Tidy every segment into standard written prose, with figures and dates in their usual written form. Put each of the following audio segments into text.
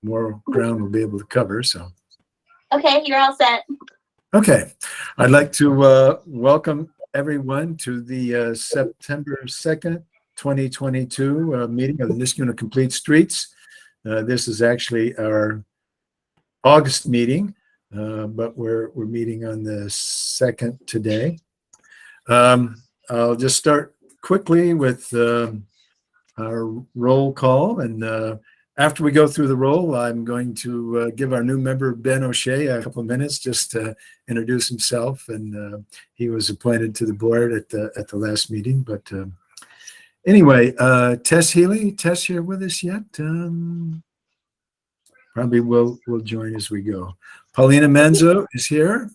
more ground we'll be able to cover. So, Okay, you're all set. okay, I'd like to welcome everyone to the September 2nd, 2022 meeting of the Niskuna Complete Streets. This is actually our August meeting, but we're meeting on the 2nd today. I'll just start quickly with our roll call, and after we go through the roll, I'm going to give our new member Ben O'Shea a couple of minutes just to introduce himself, and he was appointed to the board at the last meeting. But anyway, Tess Healy, Tess here with us yet? Probably will join as we go. Paulina Manzo is here.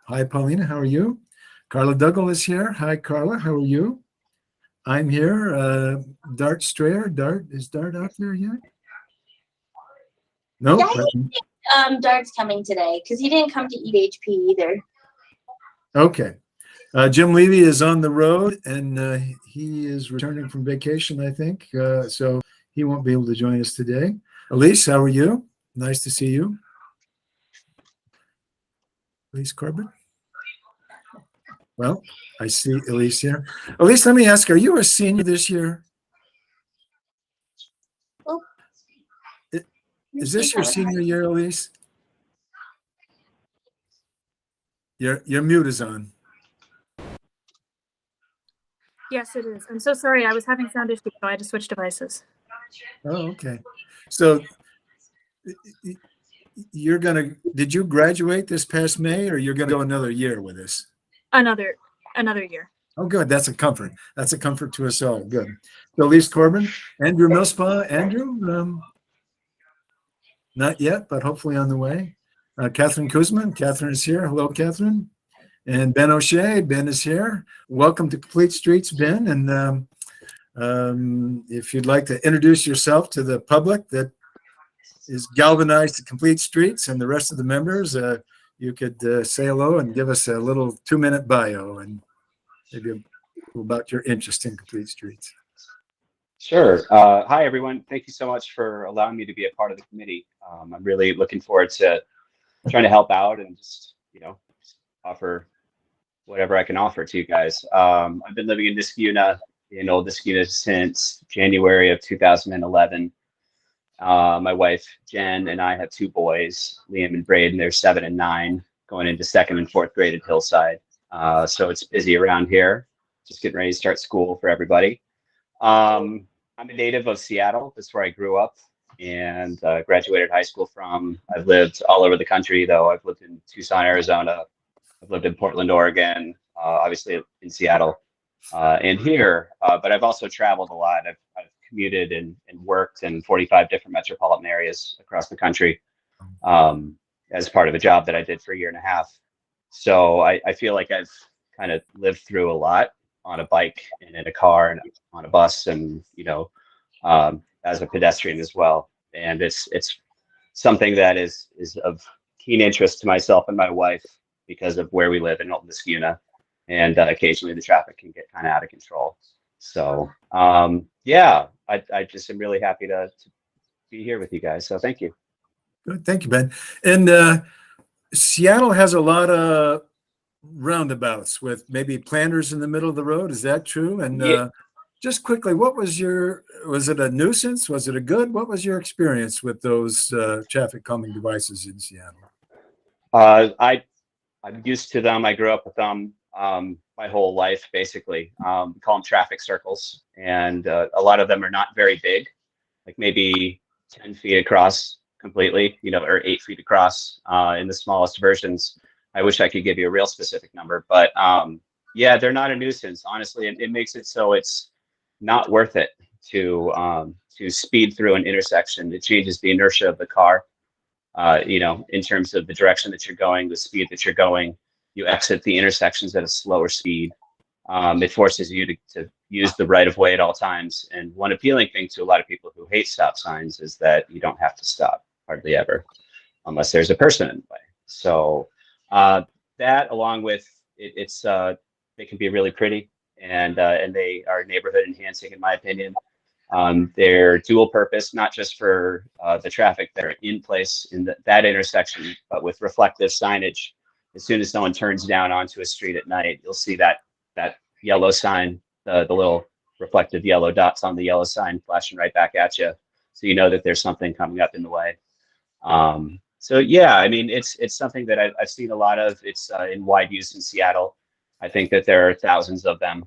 Hi, Paulina. How are you? Carla Duggal is here. Hi, Carla. How are you? I'm here. Dart Strayer. Dart, is Dart out there yet? No. Yeah, I think Dart's coming today because he didn't come to eat HP either. Okay. Jim Levy is on the road, and he is returning from vacation, I think. So he won't be able to join us today. Elise, how are you? Nice to see you. Elise Corbett. Well, I see Elise here. Elise, let me ask, are you a senior this year? Oh. Is this your senior year, Elise? Your mute is on. Yes, it is. I'm so sorry. I was having sound issues, so I had to switch devices. Oh, okay. So you're did you graduate this past May, or you're gonna go another year with us? Another year. Oh, good. That's a comfort. That's a comfort to us all. Good. So Elise Corbin, Andrew Millspa. Andrew, not yet, but hopefully on the way. Catherine Kuzman. Catherine is here. Hello, Catherine. And Ben O'Shea. Ben is here. Welcome to Complete Streets, Ben. And if you'd like to introduce yourself to the public that is galvanized to Complete Streets and the rest of the members, you could say hello and give us a little 2-minute bio and maybe about your interest in Complete Streets. Sure. Hi, everyone. Thank you so much for allowing me to be a part of the committee. I'm really looking forward to trying to help out and just, offer whatever I can offer to you guys. I've been living in Niskuna, in Old Niskuna, since January of 2011. My wife, Jen, and I have 2 boys, Liam and Braden. They're 7 and 9, going into 2nd and 4th grade at Hillside. So it's busy around here, just getting ready to start school for everybody. I'm a native of Seattle. That's where I grew up and graduated high school from. I've lived all over the country, though. I've lived in Tucson, Arizona. I've lived in Portland, Oregon, obviously in Seattle and here. But I've also traveled a lot. I've commuted and worked in 45 different metropolitan areas across the country as part of a job that I did for a year and a half. So I feel like I've kind of lived through a lot on a bike and in a car and on a bus and, as a pedestrian as well. And it's something that is of keen interest to myself and my wife because of where we live in Old Niskuna. And occasionally the traffic can get kind of out of control. So, yeah, I just am really happy to be here with you guys. So thank you. Good. Thank you, Ben. And Seattle has a lot of roundabouts with maybe planters in the middle of the road. Is that true? And Yeah. Just quickly, was it a nuisance? Was it a good? What was your experience with those traffic calming devices in Seattle? I'm used to them. I grew up with them my whole life, basically. We call them traffic circles. And a lot of them are not very big, like maybe 10 feet across completely, or 8 feet across in the smallest versions. I wish I could give you a real specific number, but yeah, they're not a nuisance. Honestly, it makes it so it's not worth it to speed through an intersection. It changes the inertia of the car, in terms of the direction that you're going, the speed that you're going. You exit the intersections at a slower speed. It forces you to use the right of way at all times. And one appealing thing to a lot of people who hate stop signs is that you don't have to stop hardly ever, unless there's a person in the way. So that, along with they can be really pretty, and they are neighborhood enhancing, in my opinion. They're dual purpose, not just for the traffic that are in place in that intersection, but with reflective signage. As soon as someone turns down onto a street at night, you'll see that yellow sign, the little reflective yellow dots on the yellow sign flashing right back at you, so you know that there's something coming up in the way. So yeah, I mean, it's something that I've seen a lot of. It's in wide use in Seattle. I think that there are thousands of them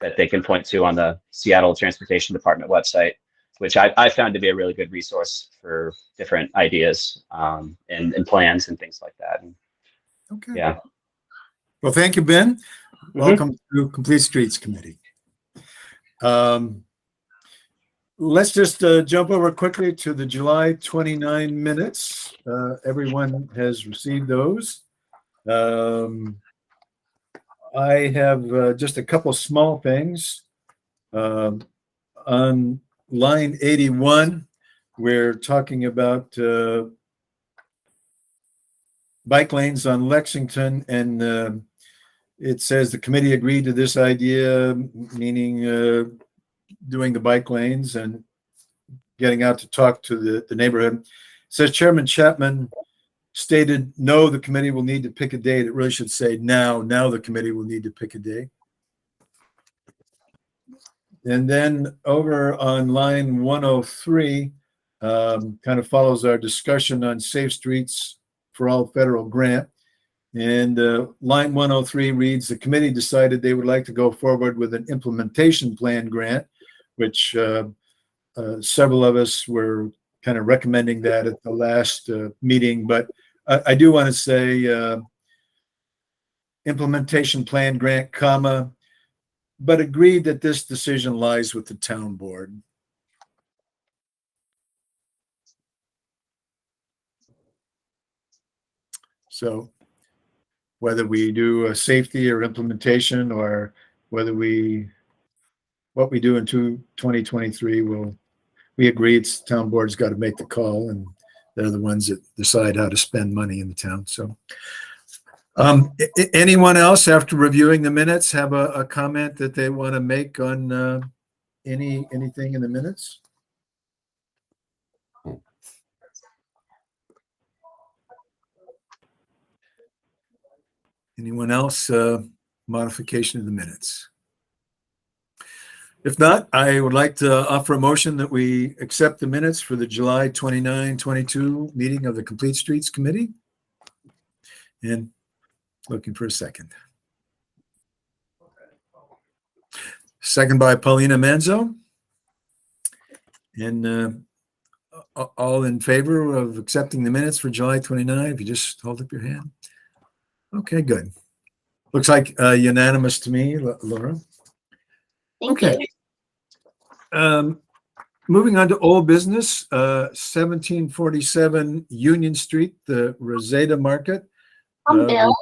that they can point to on the Seattle Transportation Department website, which I found to be a really good resource for different ideas and plans and things like that. And, Okay. yeah. Well, thank you, Ben. Welcome to Complete Streets Committee. Let's just jump over quickly to the July 29 minutes. Everyone has received those. I have just a couple small things. On line 81, we're talking about bike lanes on Lexington, and it says the committee agreed to this idea, meaning doing the bike lanes and getting out to talk to the neighborhood. It says Chairman Chapman stated, no, the committee will need to pick a date. It really should say now the committee will need to pick a date. And then over on line 103, kind of follows our discussion on Safe Streets for All federal grant. And line 103 reads, the committee decided they would like to go forward with an implementation plan grant, which several of us were kind of recommending that at the last meeting. But I do want to say implementation plan grant, comma, but agreed that this decision lies with the town board. So whether we do a safety or implementation, or whether what we do in 2023, we agree it's town board's got to make the call, and they're the ones that decide how to spend money in the town. So anyone else, after reviewing the minutes, have a comment that they want to make on anything in the minutes? Anyone else? Modification of the minutes? If not, I would like to offer a motion that we accept the minutes for the July 29, 22 meeting of the Complete Streets Committee. And looking for a second. Second by Paulina Manzo. And all in favor of accepting the minutes for July 29, if you just hold up your hand. Okay, good. Looks like unanimous to me, Laura. Thank Okay. you. Moving on to old business, 1747 Union Street, the Rosetta Market. Bill,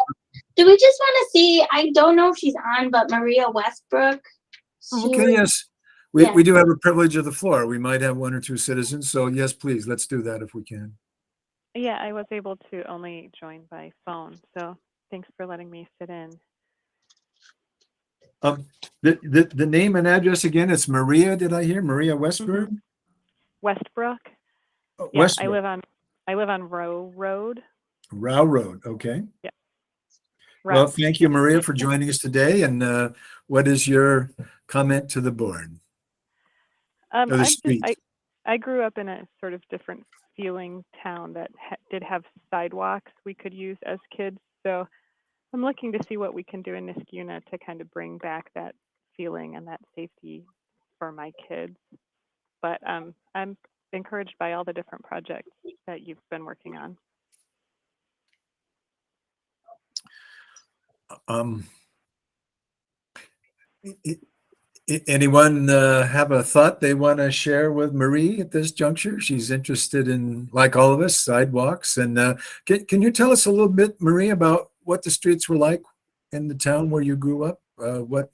do we just want to see, I don't know if she's on, but Maria Westbrook. Okay, yes. We do have a privilege of the floor. We might have one or two citizens. So yes, please, let's do that if we can. Yeah, I was able to only join by phone. So thanks for letting me sit in. The name and address again, it's Maria, did I hear? Maria Westbrook? Westbrook. Oh, Yeah, Westbrook. I live on Row Road. Row Road, okay. Yeah. Well, thank you, Maria, for joining us today. And what is your comment to the board? Or the street? I grew up in a sort of different feeling town that did have sidewalks we could use as kids. So I'm looking to see what we can do in Niskuna to kind of bring back that feeling and that safety for my kids. But I'm encouraged by all the different projects that you've been working on. Anyone have a thought they want to share with Marie at this juncture? She's interested in, like all of us, sidewalks. And can you tell us a little bit, Marie, about what the streets were like in the town where you grew up? What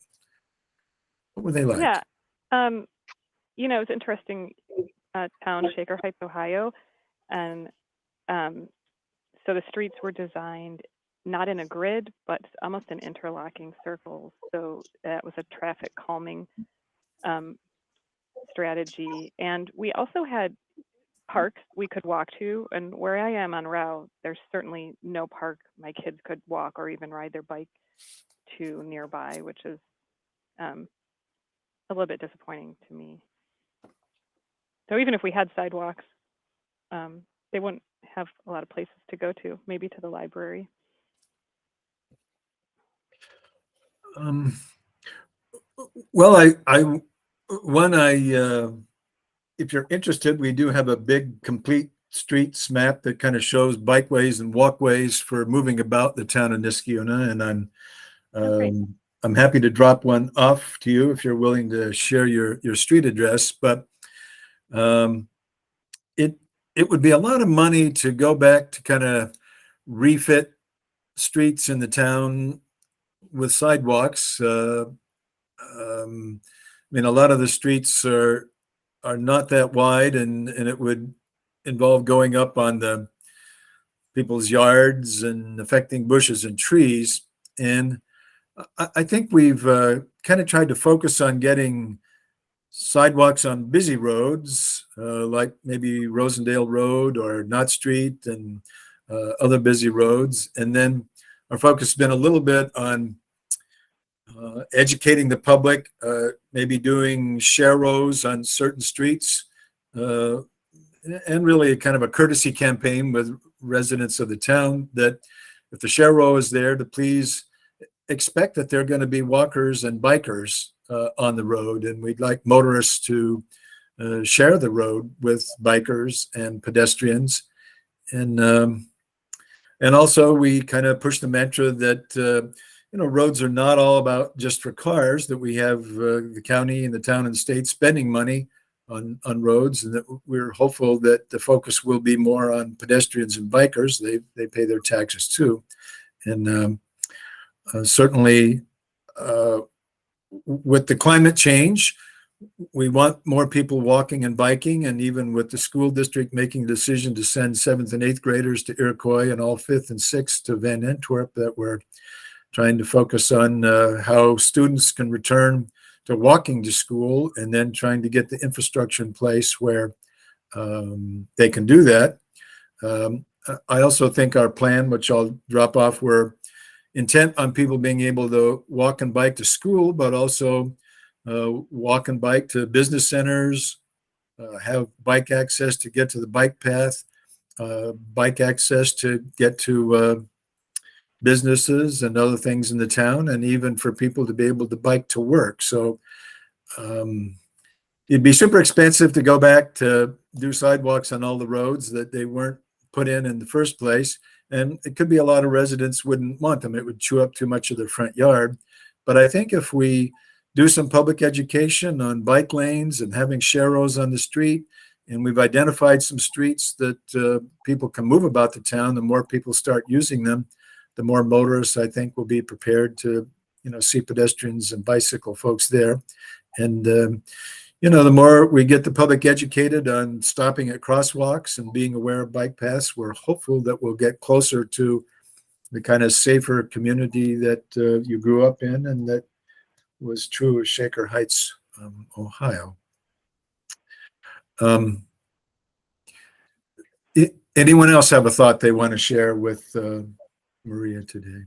were they like? Yeah, you know, it's interesting. Town, Shaker Heights, Ohio, and so the streets were designed not in a grid, but almost in interlocking circles. So that was a traffic calming strategy. And we also had parks we could walk to, and where I am on Rao, there's certainly no park my kids could walk or even ride their bike to nearby, which is a little bit disappointing to me. So even if we had sidewalks, they wouldn't have a lot of places to go to, maybe to the library. Well, if you're interested, we do have a big complete streets map that kind of shows bikeways and walkways for moving about the town of Niskayuna, and I'm happy to drop one off to you if you're willing to share your street address. But it would be a lot of money to go back to kind of refit streets in the town with sidewalks. I mean, a lot of the streets are not that wide, and it would involve going up on the people's yards and affecting bushes and trees. And I think we've kind of tried to focus on getting sidewalks on busy roads, like maybe Rosendale Road or Knott Street and other busy roads. And then our focus has been a little bit on educating the public, maybe doing share rows on certain streets, and really kind of a courtesy campaign with residents of the town that if the share row is there, to please expect that there are going to be walkers and bikers on the road, and we'd like motorists to share the road with bikers and pedestrians. And also we kind of push the mantra that roads are not all about just for cars, that we have the county and the town and state spending money on roads, and that we're hopeful that the focus will be more on pedestrians and bikers. They pay their taxes too. And certainly with the climate change, we want more people walking and biking, and even with the school district making the decision to send 7th and 8th graders to Iroquois and all 5th and 6th to Van Antwerp, that we're trying to focus on how students can return to walking to school, and then trying to get the infrastructure in place where they can do that. I also think our plan, which I'll drop off, we're intent on people being able to walk and bike to school, but also walk and bike to business centers, have bike access to get to the bike path, bike access to get to businesses and other things in the town, and even for people to be able to bike to work. So it'd be super expensive to go back to do sidewalks on all the roads that they weren't put in the first place. And it could be a lot of residents wouldn't want them. It would chew up too much of their front yard. But I think if we do some public education on bike lanes and having share rows on the street, and we've identified some streets that people can move about the town, the more people start using them, the more motorists I think will be prepared to, see pedestrians and bicycle folks there. And, the more we get the public educated on stopping at crosswalks and being aware of bike paths, we're hopeful that we'll get closer to the kind of safer community that you grew up in, and that was true of Shaker Heights, Ohio. Anyone else have a thought they want to share with Maria today?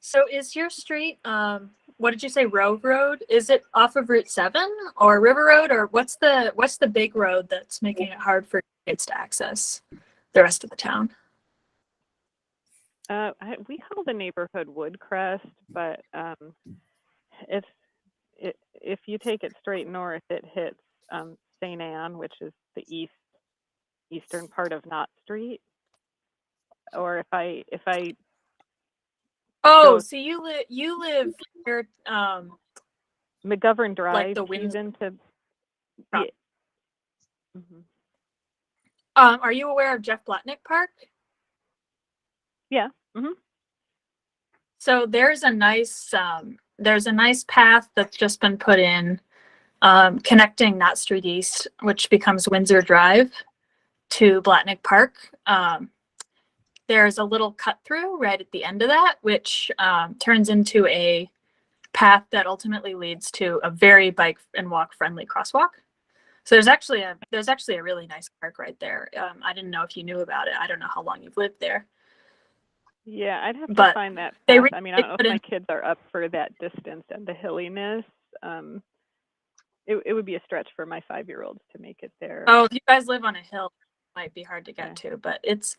So is your street, what did you say, Road Road? Is it off of Route 7 or River Road, or what's the big road that's making it hard for kids to access the rest of the town? We call the neighborhood Woodcrest, but if you take it straight north, it hits St. Anne, which is the eastern part of Knott Street. Or if I so you live near McGovern Drive, like the wind into yeah. Mm-hmm. Are you aware of Jeff Blatnick Park? Yeah. Mm-hmm. So there's a nice path that's just been put in, connecting Knott Street East, which becomes Windsor Drive, to Blatnick Park. There's a little cut through right at the end of that, which turns into a path that ultimately leads to a very bike and walk friendly crosswalk. So there's actually a really nice park right there. I didn't know if you knew about it. I don't know how long you've lived there. Yeah, I'd have to But find that they path. really I mean, I don't know put if in- my kids are up for that distance and the hilliness. It would be a stretch for my 5-year-olds to make it there. Oh, if you guys live on a hill, it might be hard to get to, but it's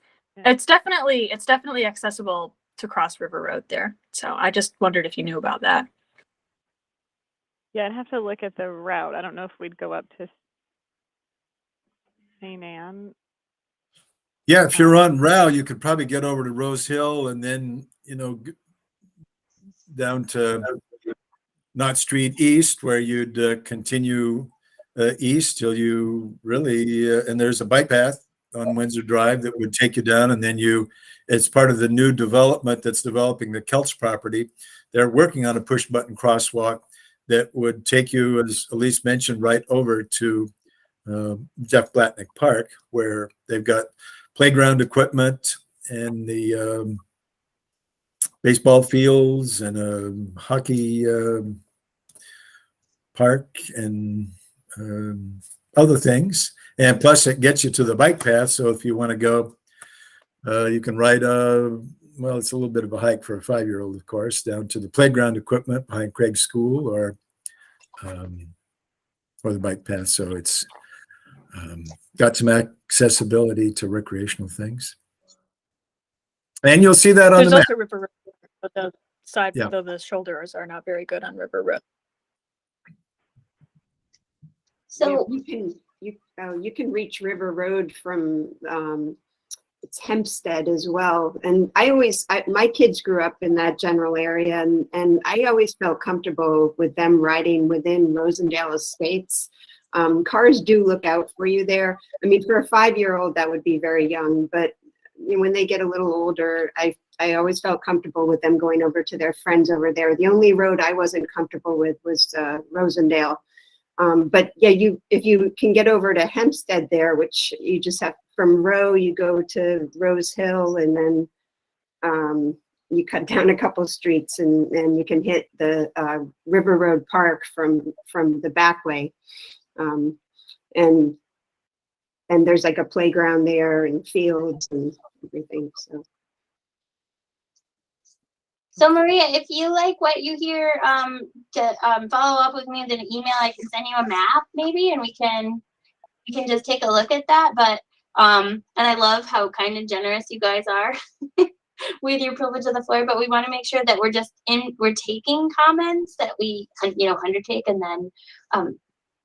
definitely accessible to cross River Road there. So I just wondered if you knew about that. Yeah, I'd have to look at the route. I don't know if we'd go up to St. Anne. Yeah, if you're on Row, you could probably get over to Rose Hill and then, down to Knott Street East, where you'd continue east till you really, and there's a bike path on Windsor Drive that would take you down, and then it's part of the new development that's developing the Kelts property. They're working on a push button crosswalk that would take you, as Elise mentioned, right over to Jeff Blatnick Park, where they've got playground equipment and the baseball fields and a hockey park and other things. And plus it gets you to the bike path. So if you want to go, you can ride well, it's a little bit of a hike for a 5-year-old, of course, down to the playground equipment behind Craig's school or the bike path. So it's got some accessibility to recreational things. And you'll see that on There's the map. also River Road, but the side, Yeah. though the shoulders are not very good on River Road. So you can reach River Road from it's Hempstead as well. And my kids grew up in that general area, and I always felt comfortable with them riding within Rosendale Estates. Cars do look out for you there. I mean, for a 5-year-old, that would be very young, but when they get a little older, I always felt comfortable with them going over to their friends over there. The only road I wasn't comfortable with was Rosendale. But yeah, if you can get over to Hempstead there, which you just have from Row, you go to Rose Hill, and then you cut down a couple streets, and you can hit the River Road Park from the back way. And there's like a playground there and fields and everything. So Maria, if you like what you hear, to follow up with me with an email, I can send you a map maybe, and we can just take a look at that. But and I love how kind and generous you guys are with your privilege of the floor. But we want to make sure that we're taking comments that we undertake and then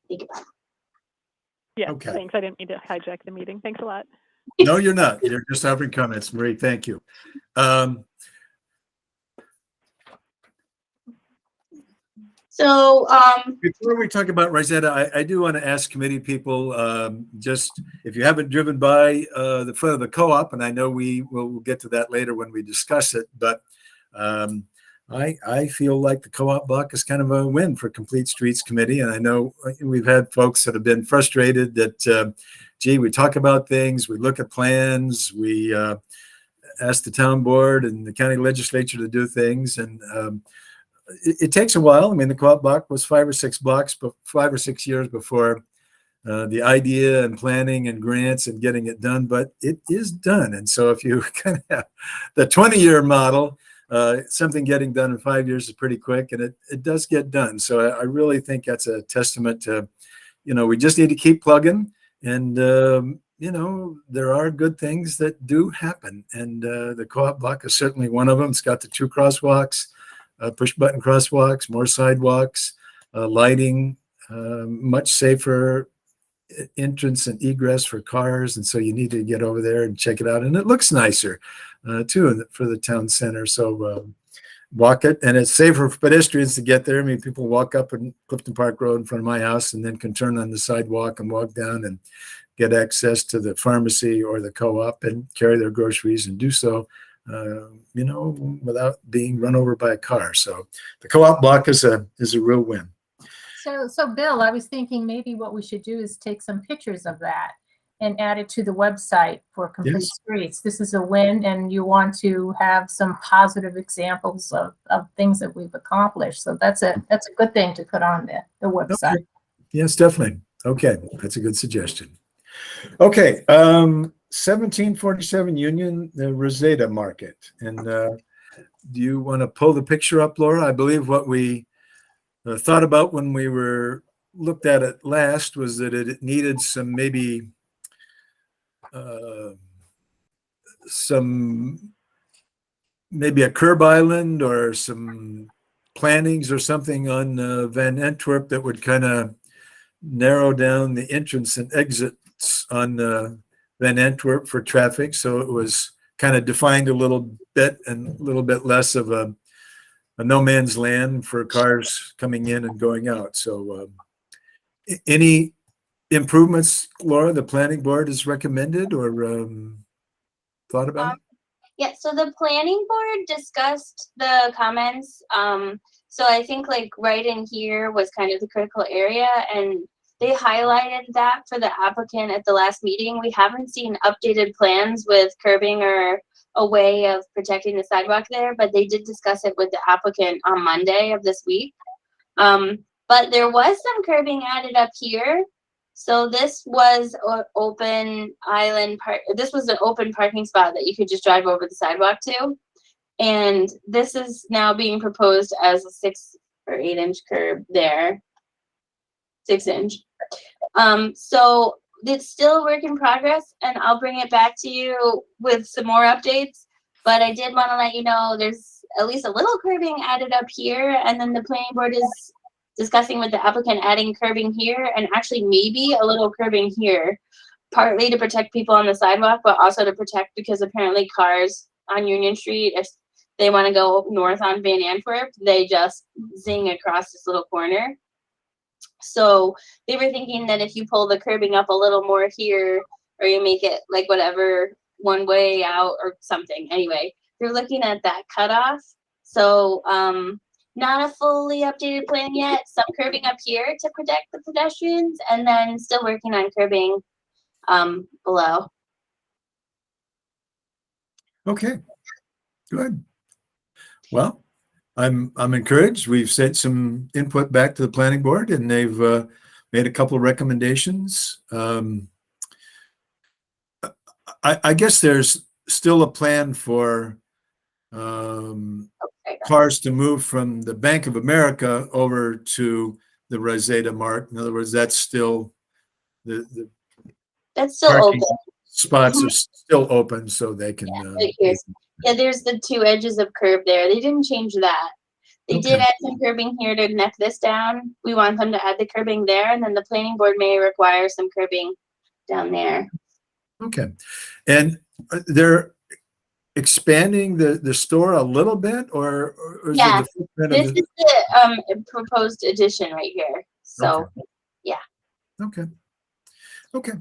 think about it. Yeah, Okay. Thanks. I didn't mean to hijack the meeting. Thanks a lot. No, you're not. You're just offering comments, Marie. Thank you. So Before we talk about Rosetta, I do want to ask committee people, just if you haven't driven by the front of the co-op, and I know we'll get to that later when we discuss it, but I feel like the co-op block is kind of a win for Complete Streets Committee. And I know we've had folks that have been frustrated that, gee, we talk about things, we look at plans, we ask the town board and the county legislature to do things. And it takes a while. I mean, the co-op block was 5 or 6 blocks, but 5 or 6 years before the idea and planning and grants and getting it done, but it is done. And so if you kind of have the 20-year model, something getting done in 5 years is pretty quick, and it does get done. So I really think that's a testament to, we just need to keep plugging, and there are good things that do happen, and the co-op block is certainly one of them. It's got the 2 crosswalks, push button crosswalks, more sidewalks, lighting, much safer entrance and egress for cars, and so you need to get over there and check it out, and it looks nicer too for the town center. So walk it, and it's safer for pedestrians to get there. I mean, people walk up in Clifton Park Road in front of my house and then can turn on the sidewalk and walk down and get access to the pharmacy or the co-op and carry their groceries and do so without being run over by a car. So the co-op block is a real win. So Bill, I was thinking maybe what we should do is take some pictures of that and add it to the website for Complete Yes. Streets. This is a win, and you want to have some positive examples of things that we've accomplished. So that's a good thing to put on the website. Okay. Yes, definitely. Okay, that's a good suggestion. Okay, 1747 Union, the Rosetta Market. And do you want to pull the picture up, Laura? I believe what we thought about when we looked at it last was that it needed some maybe maybe a curb island or some plantings or something on Van Antwerp that would kind of narrow down the entrance and exits on Van Antwerp for traffic. So it was kind of defined a little bit and a little bit less of a no man's land for cars coming in and going out. So any improvements, Laura, the planning board has recommended or thought about? Yeah, so the planning board discussed the comments. So I think like right in here was kind of the critical area, and they highlighted that for the applicant at the last meeting. We haven't seen updated plans with curbing or a way of protecting the sidewalk there, but they did discuss it with the applicant on Monday of this week. But there was some curbing added up here. So this was an open island park. This was an open parking spot that you could just drive over the sidewalk to. And this is now being proposed as a 6 or 8 inch curb there. 6 inch. So it's still a work in progress, and I'll bring it back to you with some more updates. But I did want to let you know there's at least a little curbing added up here, and then the planning board is discussing with the applicant adding curbing here and actually maybe a little curbing here, partly to protect people on the sidewalk, but also to protect because apparently cars on Union Street, if they want to go north on Van Antwerp, they just zing across this little corner. So they were thinking that if you pull the curbing up a little more here, or you make it like whatever one way out or something. Anyway, they're looking at that cutoff. So not a fully updated plan yet. Some curbing up here to protect the pedestrians, and then still working on curbing below. Okay, good. Well, I'm encouraged. We've sent some input back to the planning board, and they've made a couple of recommendations. I guess there's still a plan for cars to move from the Bank of America over to the Rosetta Mart. In other words, that's still that's still parking open. spots are still open, so they can. Yeah, there's the 2 edges of curb there. They didn't change that. They did add some curbing here to neck this down. We want them to add the curbing there, and then the planning board may require some curbing down there. Okay, and they're expanding the store a little bit, or is Yeah, it the footprint this of the? is the proposed addition right here. So, Okay. Okay.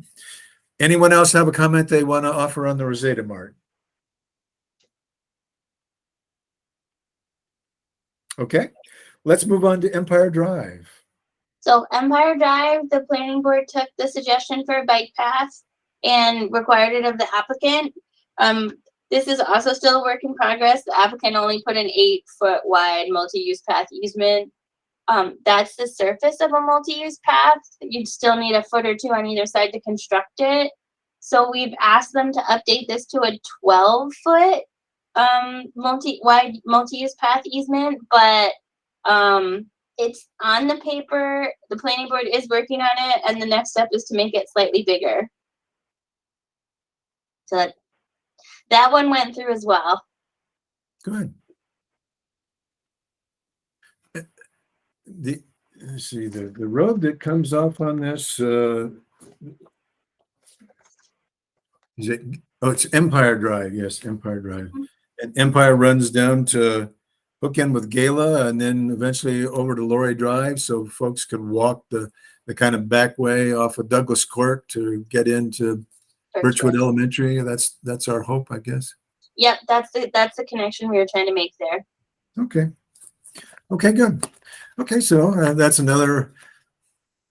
Anyone else have a comment they want to offer on the Rosetta Mart? Okay, let's move on to Empire Drive. So Empire Drive, the planning board took the suggestion for a bike path and required it of the applicant. This is also still a work in progress. The applicant only put an 8-foot wide multi-use path easement. That's the surface of a multi-use path. You'd still need a foot or 2 on either side to construct it. So we've asked them to update this to a 12-foot multi-use path easement, but it's on the paper. The planning board is working on it, and the next step is to make it slightly bigger. So that one went through as well. Good. Let's see, the road that comes off on this, is it, it's Empire Drive. Yes, Empire Drive. And Empire runs down to hook in with Gala and then eventually over to Laurie Drive, so folks can walk the kind of back way off of Douglas Court to get into Birchwood Elementary. That's our hope, I guess. Yep, that's the connection we were trying to make there. Okay. Okay, good. Okay, so that's another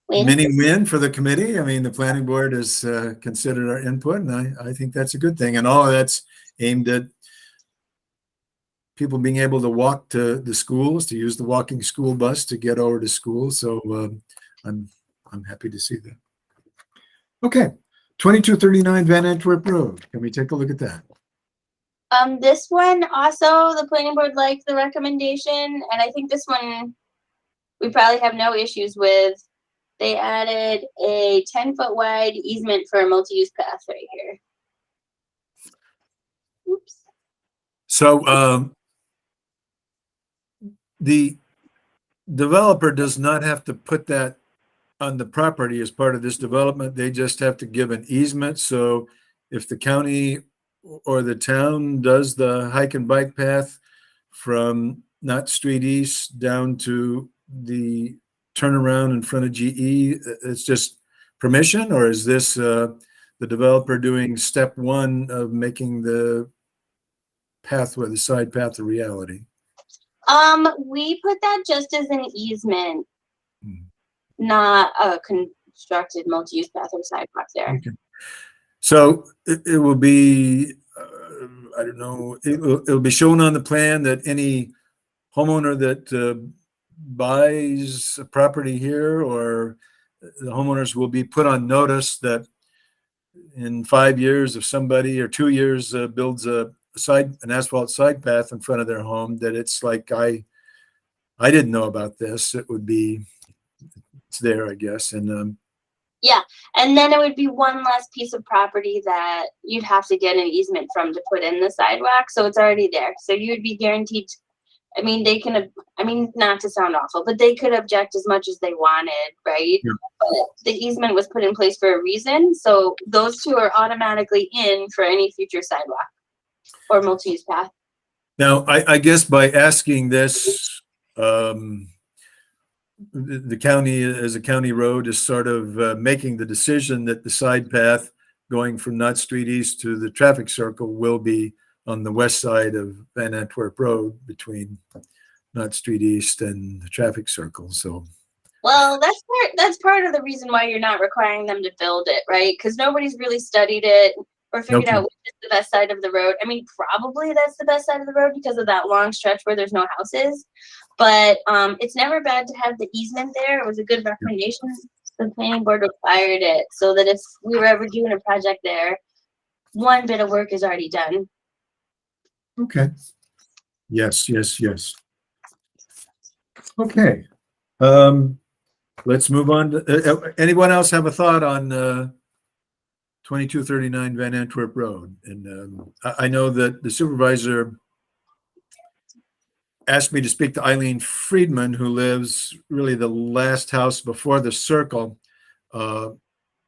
Win. mini win for the committee. I mean, the planning board has considered our input, and I think that's a good thing. And all of that's aimed at people being able to walk to the schools, to use the walking school bus to get over to school. So I'm happy to see that. Okay, 2239 Van Antwerp Road. Can we take a look at that? This one also, the planning board liked the recommendation, and I think this one we probably have no issues with. They added a 10-foot wide easement for a multi-use path right here. Oops. So the developer does not have to put that on the property as part of this development. They just have to give an easement. So if the county or the town does the hike and bike path from Knott Street East down to the turnaround in front of GE, it's just permission, or is this the developer doing step one of making the pathway, the side path, a reality? We put that just as an easement, Hmm. not a constructed multi-use path or sidewalk there. Okay. So it will be, I don't know, it'll be shown on the plan that any homeowner that buys a property here, or the homeowners will be put on notice that in 5 years, if somebody, or 2 years, builds an asphalt side path in front of their home, that it's like, I didn't know about this. It would be, it's there, I guess. And Yeah, and then it would be one less piece of property that you'd have to get an easement from to put in the sidewalk, so it's already there. So you would be guaranteed, I mean, they can, I mean, not to sound awful, but they could object as much as they wanted, right? Yeah. But the easement was put in place for a reason, so those two are automatically in for any future sidewalk or multi-use path. now, I guess by asking this, the county, as a county road, is sort of making the decision that the side path going from Knott Street East to the traffic circle will be on the west side of Van Antwerp Road between Knott Street East and the traffic circle. So, Well, that's part of the reason why you're not requiring them to build it, right? Because nobody's really studied it or figured Okay. out which is the best side of the road. I mean, probably that's the best side of the road because of that long stretch where there's no houses. But it's never bad to have the easement there. It was a good recommendation. The planning board required it so that if we were ever doing a project there, one bit of work is already done. okay. Yes. Okay. Let's move on to, anyone else have a thought on 2239 Van Antwerp Road? And I know that the supervisor asked me to speak to Eileen Friedman, who lives really the last house before the circle on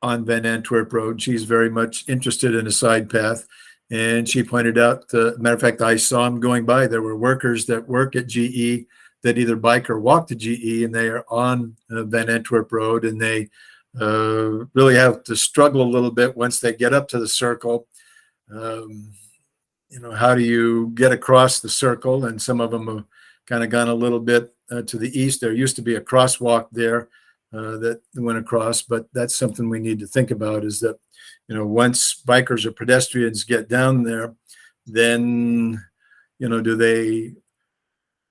Van Antwerp Road. She's very much interested in a side path. And she pointed out, matter of fact, I saw him going by. There were workers that work at GE that either bike or walk to GE, and they are on Van Antwerp Road, and they really have to struggle a little bit once they get up to the circle. You know, how do you get across the circle? And some of them have kind of gone a little bit to the east. There used to be a crosswalk there that went across, but that's something we need to think about, is that, you know, once bikers or pedestrians get down there, then, you know, do they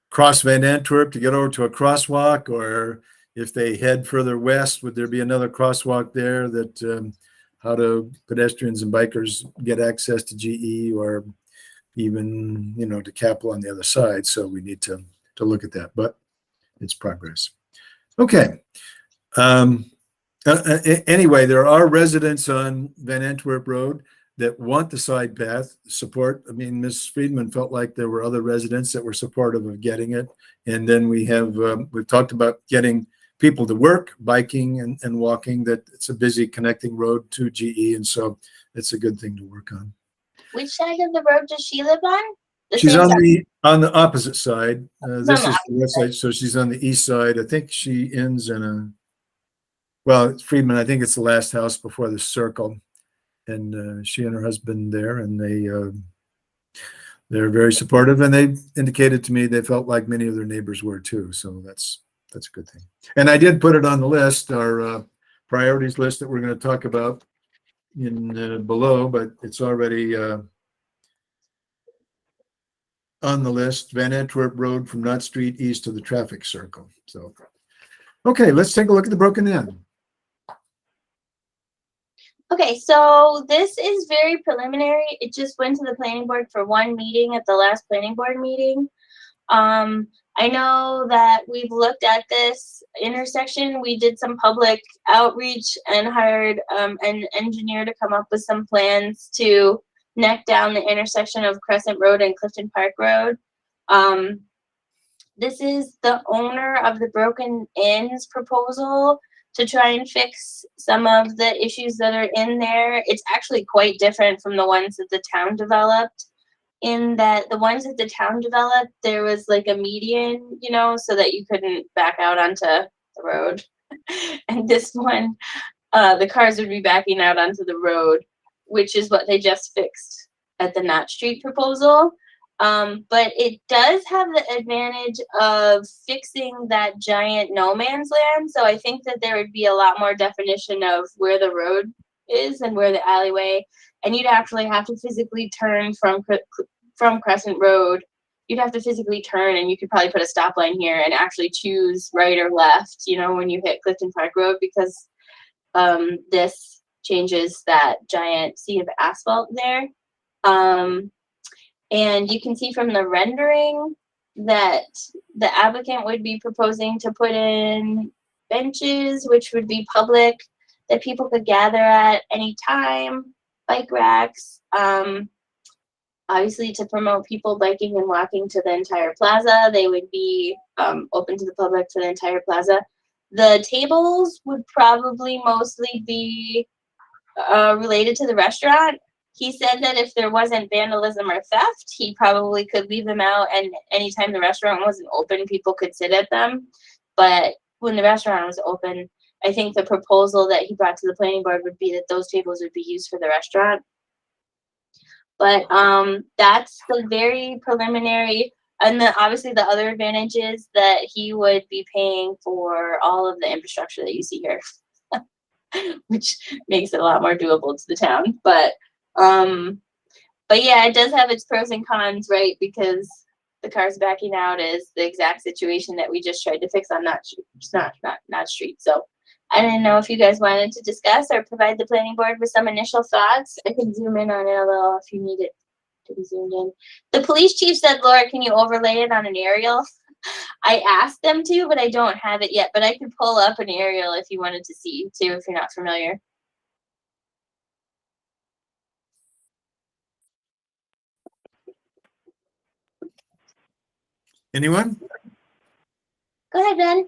cross Van Antwerp to get over to a crosswalk? Or if they head further west, would there be another crosswalk there? That how do pedestrians and bikers get access to GE, or even, you know, to Capel on the other side? So we need to look at that, but it's progress. Okay. Anyway, there are residents on Van Antwerp Road that want the side path support. I mean, Ms. Friedman felt like there were other residents that were supportive of getting it. And then we have, we've talked about getting people to work, biking and walking, that it's a busy connecting road to GE. And so it's a good thing to work on. Which side of the road does she live on? The She's same on side? the opposite side. This the is the west side, so she's on the east side. I think she ends in a, well, it's Friedman, I think it's the last house before the circle. And she and her husband there, and they're very supportive, and they indicated to me they felt like many of their neighbors were too. So that's that's a good thing. And I did put it on the list, our priorities list that we're going to talk about in below, but it's already on the list. Van Antwerp Road from Knott Street east to the traffic circle. So, okay, let's take a look at the Broken Inn. Okay, so this is very preliminary. It just went to the planning board for one meeting at the last planning board meeting. I know that we've looked at this intersection. We did some public outreach and hired an engineer to come up with some plans to neck down the intersection of Crescent Road and Clifton Park Road. This is the owner of the Broken Inn's proposal to try and fix some of the issues that are in there. It's actually quite different from the ones that the town developed, in that the ones that the town developed, there was like a median, you know, so that you couldn't back out onto the road. And this one, the cars would be backing out onto the road, which is what they just fixed at the Knott Street proposal. But it does have the advantage of fixing that giant no man's land. So I think that there would be a lot more definition of where the road is and where the alleyway, and you'd actually have to physically turn from Crescent Road. You'd have to physically turn, and you could probably put a stop line here and actually choose right or left, you know, when you hit Clifton Park Road, because this changes that giant sea of asphalt there. And you can see from the rendering that the applicant would be proposing to put in benches, which would be public, that people could gather at any time, bike racks, obviously to promote people biking and walking to the entire plaza. They would be open to the public to the entire plaza. The tables would probably mostly be related to the restaurant. He said that if there wasn't vandalism or theft, he probably could leave them out, and anytime the restaurant wasn't open, people could sit at them. But when the restaurant was open, I think the proposal that he brought to the planning board would be that those tables would be used for the restaurant. But that's the very preliminary, and then obviously the other advantage is that he would be paying for all of the infrastructure that you see here, which makes it a lot more doable to the town. But yeah, it does have its pros and cons, right? Because the cars backing out is the exact situation that we just tried to fix on Knott Street. So I didn't know if you guys wanted to discuss or provide the planning board with some initial thoughts. I can zoom in on it a little if you need it to be zoomed in. The police chief said, Laura, can you overlay it on an aerial? I asked them to, but I don't have it yet. But I could pull up an aerial if you wanted to see too, if you're not familiar. Anyone? Go ahead, Ben.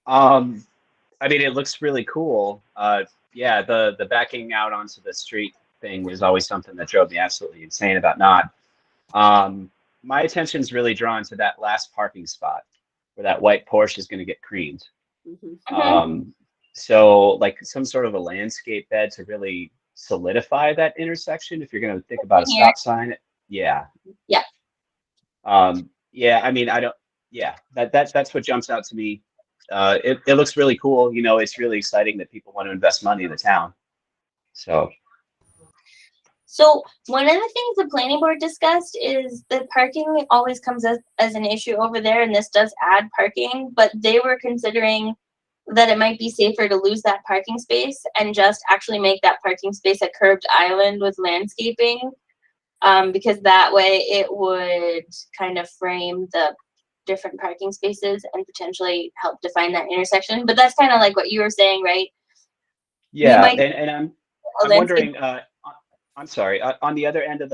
I mean, it looks really cool. Yeah, the backing out onto the street thing is always something that drove me absolutely insane about Knott. My attention's really drawn to that last parking spot where that white Porsche is going to get creamed. So like some sort of a landscape bed to really solidify that intersection. If you're going to think about a stop sign, yeah. Yeah. Yeah, I mean, that's what jumps out to me. It looks really cool. You know, it's really exciting that people want to invest money in the town. So one of the things the planning board discussed is that parking always comes as an issue over there, and this does add parking, but they were considering that it might be safer to lose that parking space and just actually make that parking space a curbed island with landscaping, because that way it would kind of frame the different parking spaces and potentially help define that intersection. But that's kind of like what you were saying, right? yeah, and I'm wondering. I'm sorry. On the other end of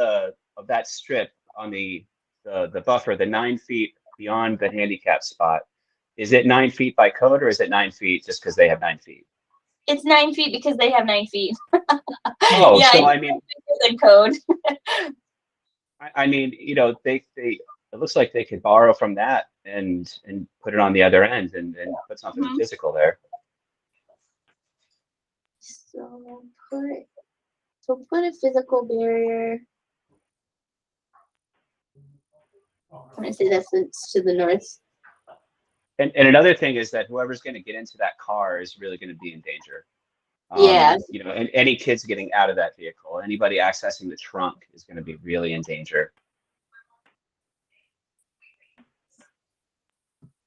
that strip, on the buffer, the 9 feet beyond the handicap spot, is it 9 feet by code, or is it 9 feet just because they have 9 feet? It's 9 feet because they have 9 feet. Oh, yeah, so I mean, than code. I mean, you know, they it looks like they could borrow from that and put it on the other end and put something physical there. So put a physical barrier. I'm gonna say that's to the north. And another thing is that whoever's going to get into that car is really going to be in danger. Yes. You know, and any kids getting out of that vehicle, anybody accessing the trunk is going to be really in danger.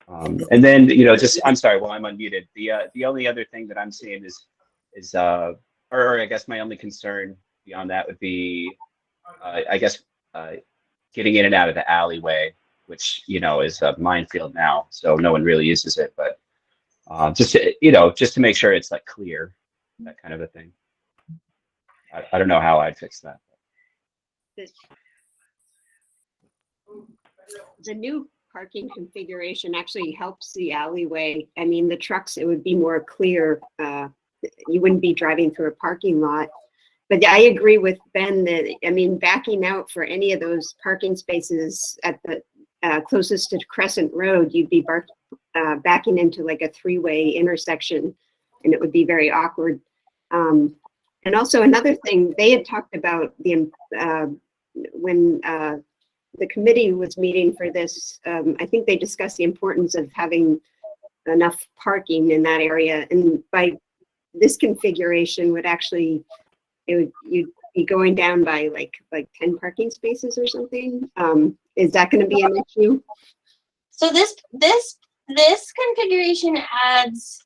And then, you know, just, I'm sorry, while I'm unmuted, the only other thing that I'm seeing is or I guess my only concern beyond that would be, I guess, getting in and out of the alleyway, which, you know, is a minefield now, so no one really uses it, but just to, you know, just to make sure it's like clear, that kind of a thing. I don't know how I'd fix that. The new parking configuration actually helps the alleyway. I mean, the trucks, it would be more clear. You wouldn't be driving through a parking lot. But I agree with Ben that, I mean, backing out for any of those parking spaces at the closest to Crescent Road, you'd be backing into like a three-way intersection, and it would be very awkward. And also another thing, they had talked about when the committee was meeting for this, I think they discussed the importance of having enough parking in that area. And by this configuration would actually, you'd be going down by like 10 parking spaces or something. Is that going to be an issue? So this configuration adds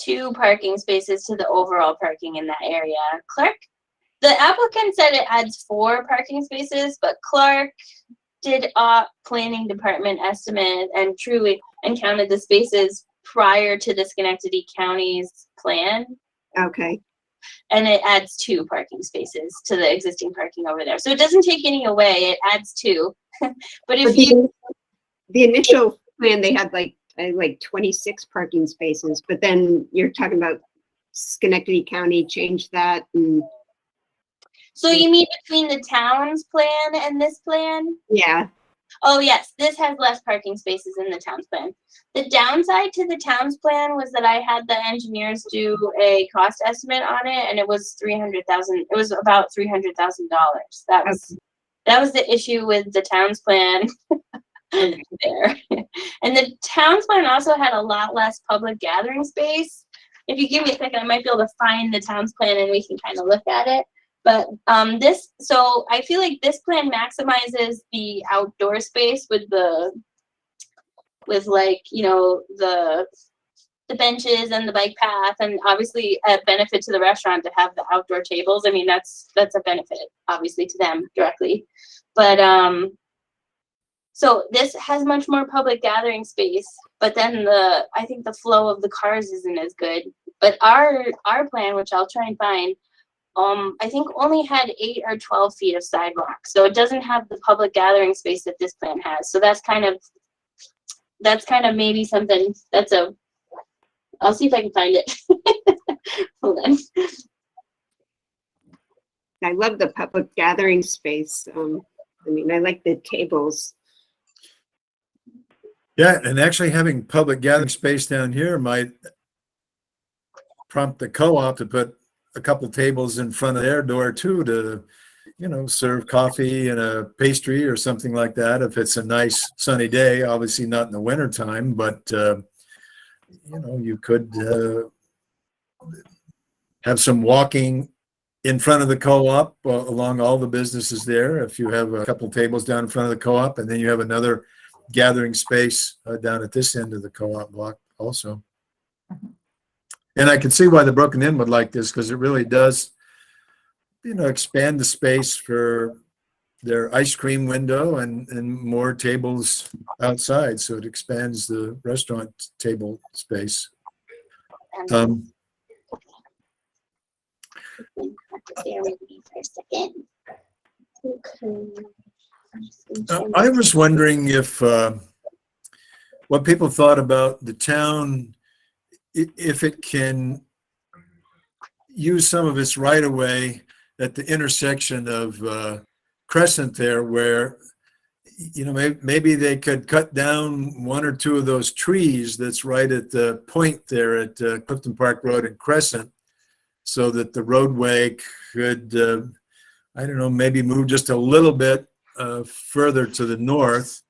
2 parking spaces to the overall parking in that area. Clark, the applicant said it adds 4 parking spaces, but Clark did a planning department estimate and truly counted the spaces prior to the Schenectady County's plan. Okay. And it adds 2 parking spaces to the existing parking over there. So it doesn't take any away, it adds 2. But if the initial plan, they had like 26 parking spaces, but then you're talking about Schenectady County changed that. And so you mean between the town's plan and this plan? yeah. Oh yes, this has less parking spaces in the town's plan. The downside to the town's plan was that I had the engineers do a cost estimate on it, and it was $300,000. It was about $300,000. That was the issue with the town's plan there. And the town's plan also had a lot less public gathering space. If you give me a second, I might be able to find the town's plan and we can kind of look at it. But so I feel like this plan maximizes the outdoor space with like, you know, the benches and the bike path, and obviously a benefit to the restaurant to have the outdoor tables. I mean, that's a benefit obviously to them directly. But so this has much more public gathering space, but then I think the flow of the cars isn't as good. But our plan, which I'll try and find, I think only had 8 or 12 feet of sidewalk. So it doesn't have the public gathering space that this plan has. So that's kind of maybe something I'll see if I can find it. Hold on. I love the public gathering space. I mean, I like the tables. Yeah, and actually having public gathering space down here might prompt the co-op to put a couple tables in front of their door too, to, you know, serve coffee and a pastry or something like that. If it's a nice sunny day, obviously not in the winter time, but you know, you could have some walking in front of the co-op along all the businesses there. If you have a couple tables down in front of the co-op, and then you have another gathering space down at this end of the co-op block also. And I can see why the Broken Inn would like this, because it really does, you know, expand the space for their ice cream window and more tables outside. So it expands the restaurant table space. Bear with me for a second. Okay. I was wondering if what people thought about the town, if it can use some of its right of way at the intersection of Crescent there, where, you know, maybe they could cut down 1 or 2 of those trees that's right at the point there at Clifton Park Road and Crescent, so that the roadway could, I don't know, maybe move just a little bit further to the north.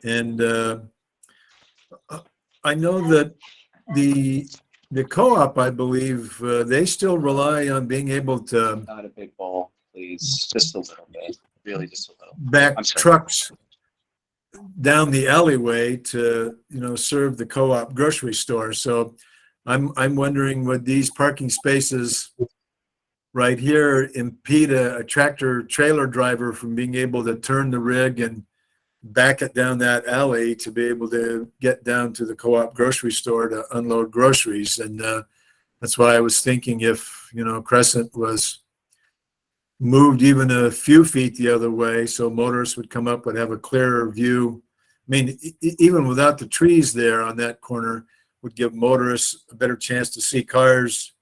And I know that the co-op, I believe, they still rely on being able to Not a big ball, please. Just a little bit. Really, just a little. back I'm sorry. trucks down the alleyway to, serve the co-op grocery store. So I'm wondering, would these parking spaces right here impede a tractor trailer driver from being able to turn the rig and back it down that alley to be able to get down to the co-op grocery store to unload groceries? And that's why I was thinking if, Crescent was moved even a few feet the other way, so motorists would come up, would have a clearer view. I mean, even without the trees there on that corner, would give motorists a better chance to see cars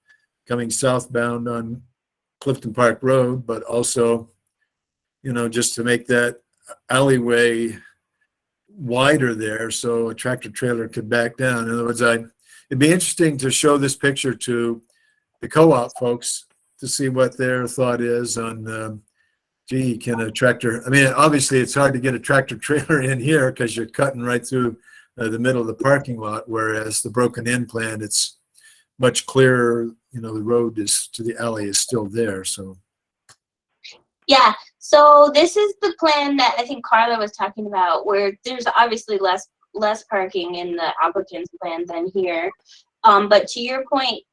coming southbound on Clifton Park Road, but also, just to make that alleyway wider there so a tractor trailer could back down. In other words, it'd be interesting to show this picture to the co-op folks to see what their thought is on, gee, can a tractor, I mean, obviously it's hard to get a tractor trailer in here because you're cutting right through the middle of the parking lot, whereas the broken in plan, it's much clearer, the road is to the alley is still there, so. Yeah, so this is the plan that I think Carla was talking about, where there's obviously less parking in the applicant's plan than here. But to your point,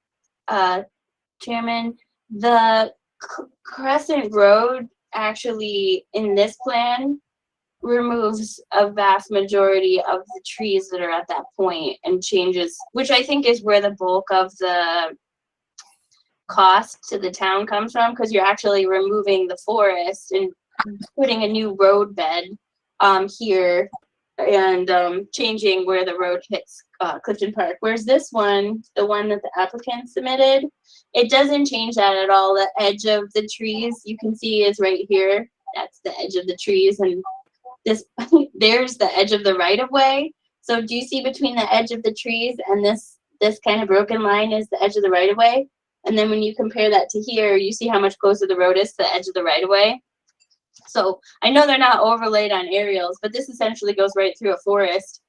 Chairman, the Crescent Road actually in this plan removes a vast majority of the trees that are at that point and changes, which I think is where the bulk of the cost to the town comes from, because you're actually removing the forest and putting a new road bed here and changing where the road hits Clifton Park. Whereas this one, the one that the applicant submitted, it doesn't change that at all. The edge of the trees you can see is right here. That's the edge of the trees, and this there's the edge of the right of way. So do you see between the edge of the trees and this kind of broken line is the edge of the right of way? And then when you compare that to here, you see how much closer the road is to the edge of the right of way. So I know they're not overlaid on aerials, but this essentially goes right through a forest.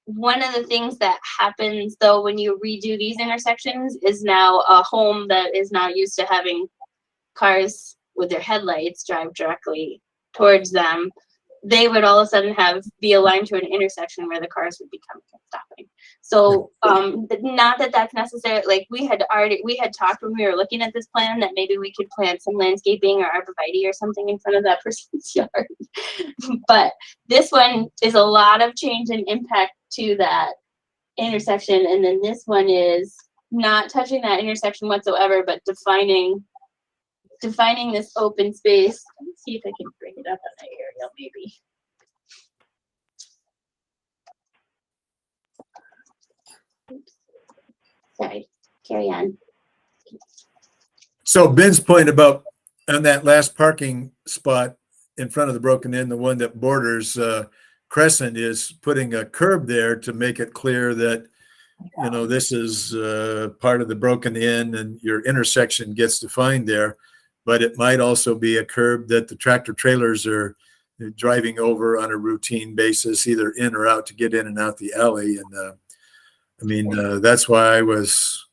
One of the things that happens though when you redo these intersections is now a home that is not used to having cars with their headlights drive directly towards them. They would all of a sudden be aligned to an intersection where the cars would be coming and stopping. So not that that's necessary. Like we had talked when we were looking at this plan that maybe we could plant some landscaping or arborvitae or something in front of that person's yard. But this one is a lot of change and impact to that intersection. And then this one is not touching that intersection whatsoever, but defining this open space. Let me see if I can bring it up on that aerial maybe. Oops. Sorry, carry on. So Ben's point about on that last parking spot in front of the broken in, the one that borders Crescent, is putting a curb there to make it clear that, this is part of the broken in and your intersection gets defined there. But it might also be a curb that the tractor trailers are driving over on a routine basis, either in or out to get in and out the alley. And that's why I was,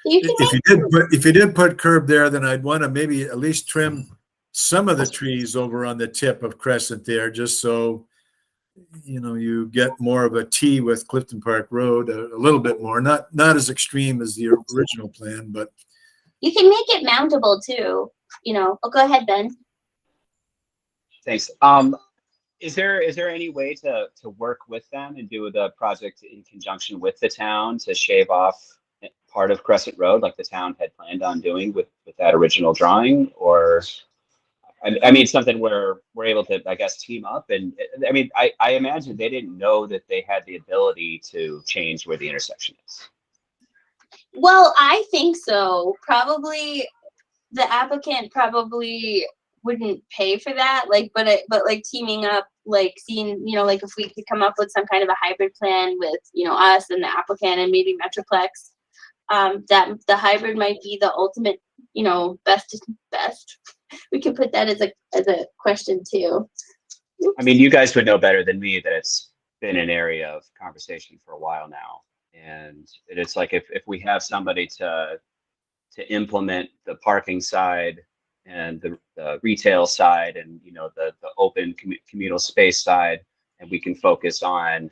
if you did put curb there, then I'd want to maybe at least trim some of the trees over on the tip of Crescent there, just so, you get more of a T with Clifton Park Road, a little bit more, not as extreme as the original plan, but. You can make it mountable too, Oh, go ahead, Ben. Thanks. Is there any way to work with them and do the project in conjunction with the town to shave off part of Crescent Road like the town had planned on doing with that original drawing? Or, I mean, something where we're able to, I guess, team up. And I mean, I imagine they didn't know that they had the ability to change where the intersection is. Well, I think so. Probably the applicant probably wouldn't pay for that. But teaming up, seeing, if we could come up with some kind of a hybrid plan with, us and the applicant and maybe Metroplex, that the hybrid might be the ultimate, best. We could put that as a question too. I mean, you guys would know better than me that it's been an area of conversation for a while now. And it's like if we have somebody to implement the parking side and the retail side and the open communal space side, and we can focus on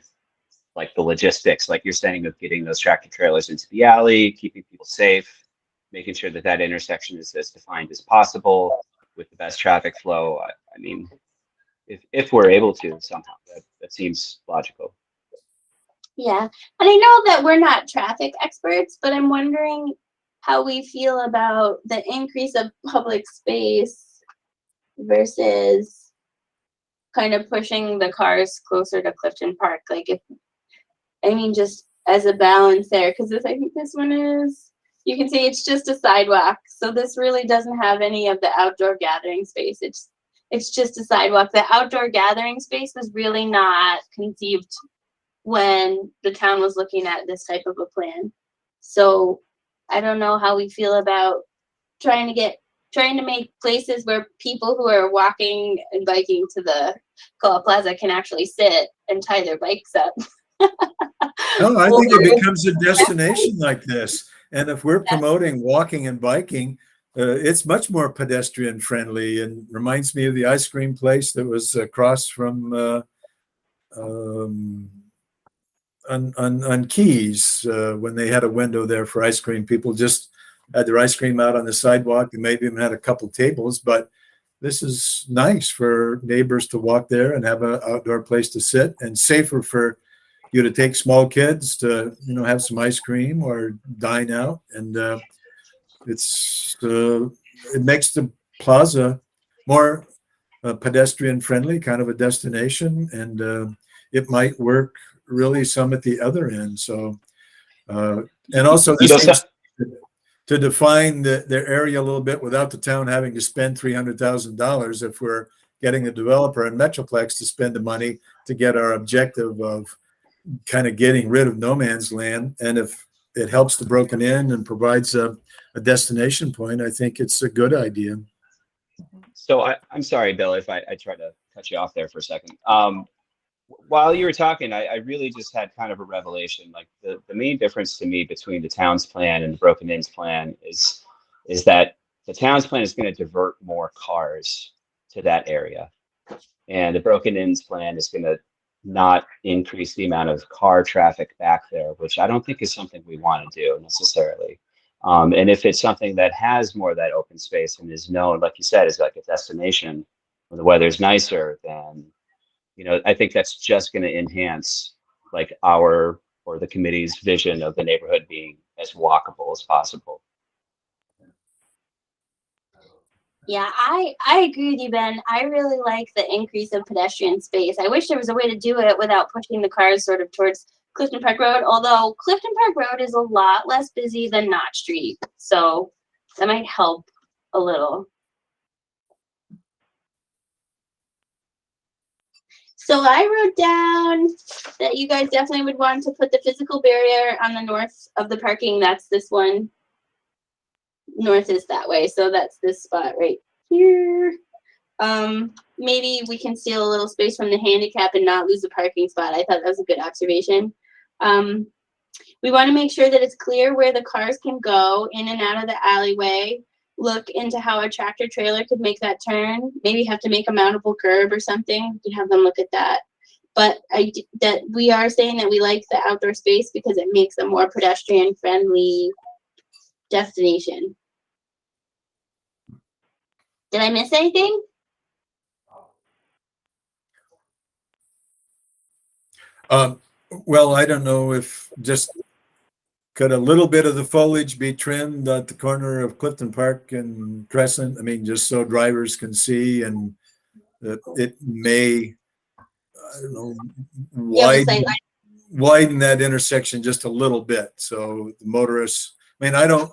like the logistics, like you're saying, of getting those tractor trailers into the alley, keeping people safe, making sure that that intersection is as defined as possible with the best traffic flow. I mean, if we're able to somehow, that seems logical. Yeah, and I know that we're not traffic experts, but I'm wondering how we feel about the increase of public space versus kind of pushing the cars closer to Clifton Park. Like just as a balance there, because I think this one is, you can see it's just a sidewalk. So this really doesn't have any of the outdoor gathering space. It's just a sidewalk. The outdoor gathering space was really not conceived when the town was looking at this type of a plan. So I don't know how we feel about trying to make places where people who are walking and biking to the Co-op Plaza can actually sit and tie their bikes up. No, I think it becomes a destination like this. And if we're promoting walking and biking, it's much more pedestrian friendly, and reminds me of the ice cream place that was across from on Keys, when they had a window there for ice cream. People just had their ice cream out on the sidewalk, and maybe even had a couple tables. But this is nice for neighbors to walk there and have an outdoor place to sit, and safer for you to take small kids to have some ice cream or dine out. And it makes the plaza more pedestrian friendly, kind of a destination, and it might work really some at the other end. So and also this seems to define their area a little bit without the town having to spend $300,000 if we're getting a developer and Metroplex to spend the money to get our objective of kind of getting rid of no man's land. And if it helps the broken in and provides a destination point, I think it's a good idea. So I'm sorry, Bill, if I tried to cut you off there for a second. While you were talking, I really just had kind of a revelation. Like the main difference to me between the town's plan and the Broken Inn's plan is that the town's plan is going to divert more cars to that area, and the Broken Inn's plan is going to not increase the amount of car traffic back there, which I don't think is something we want to do necessarily. And if it's something that has more of that open space and is known, like you said, is like a destination when the weather's nicer, then I think that's just going to enhance like our or the committee's vision of the neighborhood being as walkable as possible. Yeah, I agree with you, Ben. I really like the increase of pedestrian space. I wish there was a way to do it without pushing the cars sort of towards Clifton Park Road, although Clifton Park Road is a lot less busy than Knott Street. So that might help a little. So I wrote down that you guys definitely would want to put the physical barrier on the north of the parking. That's this one. North is that way. So that's this spot right here. Maybe we can steal a little space from the handicap and not lose the parking spot. I thought that was a good observation. We want to make sure that it's clear where the cars can go in and out of the alleyway. Look into how a tractor trailer could make that turn. Maybe have to make a mountable curb or something. We can have them look at that. But that we are saying that we like the outdoor space because it makes a more pedestrian friendly destination. Did I miss anything? Well, I don't know if just could a little bit of the foliage be trimmed at the corner of Clifton Park and Crescent? I mean, just so drivers can see, and it may, I don't know, widen that intersection just a little bit. So the motorists, I'm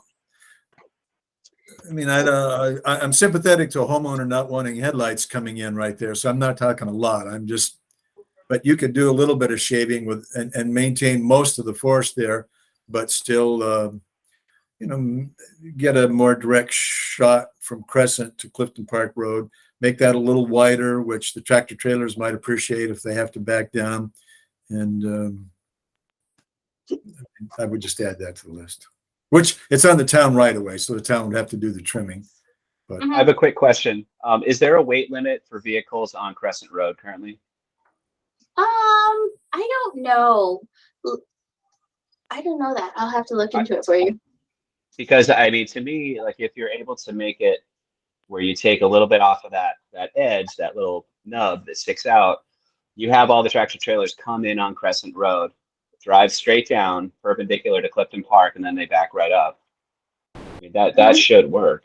sympathetic to a homeowner not wanting headlights coming in right there. So I'm not talking a lot. But you could do a little bit of shaving with and maintain most of the forest there, but still, get a more direct shot from Crescent to Clifton Park Road. Make that a little wider, which the tractor trailers might appreciate if they have to back down. And I would just add that to the list, which it's on the town right away, so the town would have to do the trimming. But I have a quick question. Is there a weight limit for vehicles on Crescent Road currently? I don't know. I don't know that. I'll have to look into it for you. Because I mean, to me, like if you're able to make it where you take a little bit off of that edge, that little nub that sticks out, you have all the tractor trailers come in on Crescent Road, drive straight down perpendicular to Clifton Park, and then they back right up. I mean, that should work.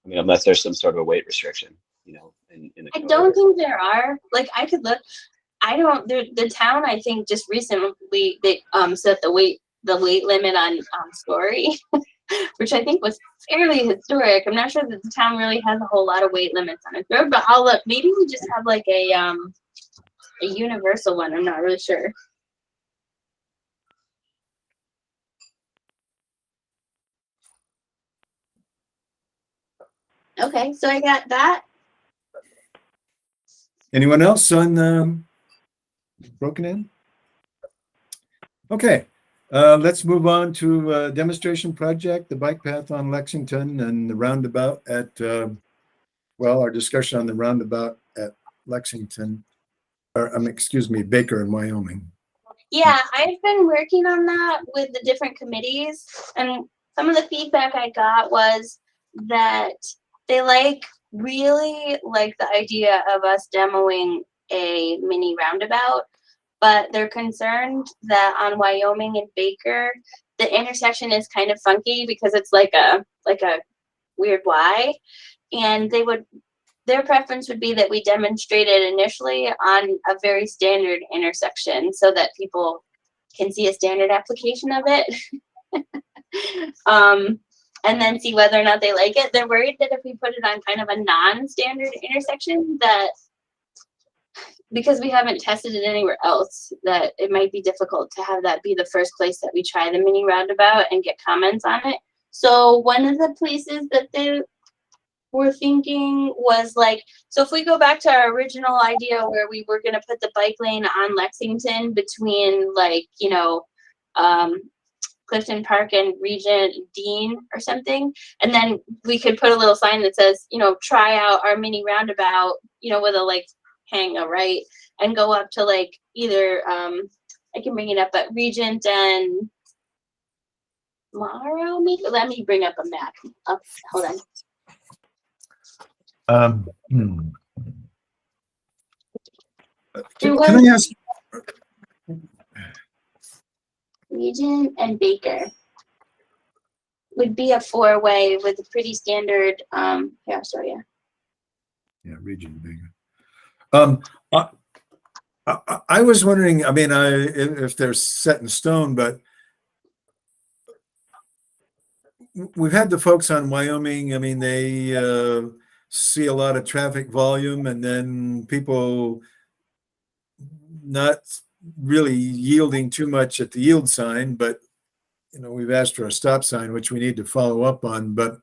I mean, unless there's some sort of a weight restriction, you know, in the I code. don't think there are. Like I could look. I don't. The town I think just recently they set the weight limit on Story, which I think was fairly historic. I'm not sure that the town really has a whole lot of weight limits on its road, but I'll look. Maybe we just have like a universal one. I'm not really sure. Okay, so I got that. anyone else on Broken In? Okay, let's move on to demonstration project, the bike path on Lexington and the roundabout at, well, our discussion on the roundabout at Lexington, or excuse me, Baker in Wyoming. Yeah, I've been working on that with the different committees, and some of the feedback I got was that they really like the idea of us demoing a mini roundabout, but they're concerned that on Wyoming and Baker, the intersection is kind of funky because it's like a weird Y, and their preference would be that we demonstrate it initially on a very standard intersection so that people can see a standard application of it. And then see whether or not they like it. They're worried that if we put it on kind of a non-standard intersection, that because we haven't tested it anywhere else, that it might be difficult to have that be the first place that we try the mini roundabout and get comments on it. So one of the places that they were thinking was like, so if we go back to our original idea where we were going to put the bike lane on Lexington between like, you know, Clifton Park and Regent Dean or something, and then we could put a little sign that says, you know, try out our mini roundabout, you know, with a like hang a right and go up to like either I can bring it up, but Regent and Morrow, maybe. Let me bring up a map. Oh, hold on. Can I ask? Regent and Baker would be a 4-way with a pretty standard. Here, I'll show you. Yeah, Regent Baker. I was wondering. I mean, if they're set in stone, but we've had the folks on Wyoming. I mean, they see a lot of traffic volume, and then people not really yielding too much at the yield sign, but you know, we've asked for a stop sign, which we need to follow up on. But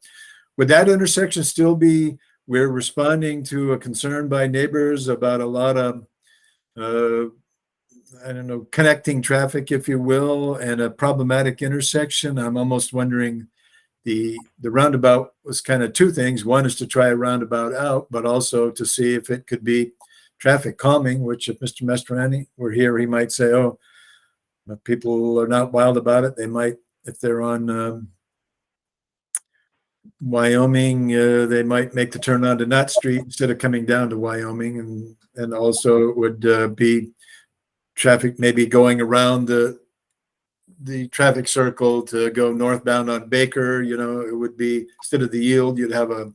would that intersection still be, we're responding to a concern by neighbors about a lot of I don't know, connecting traffic, if you will, and a problematic intersection? I'm almost wondering, the roundabout was kind of two things. One is to try a roundabout out, but also to see if it could be traffic calming, which if Mr. Mastrani were here, he might say, oh, if people are not wild about it, they might, if they're on Wyoming, they might make the turn onto Knott Street instead of coming down to Wyoming. And also it would be traffic maybe going around the traffic circle to go northbound on Baker. You know, it would be, instead of the yield, you'd have a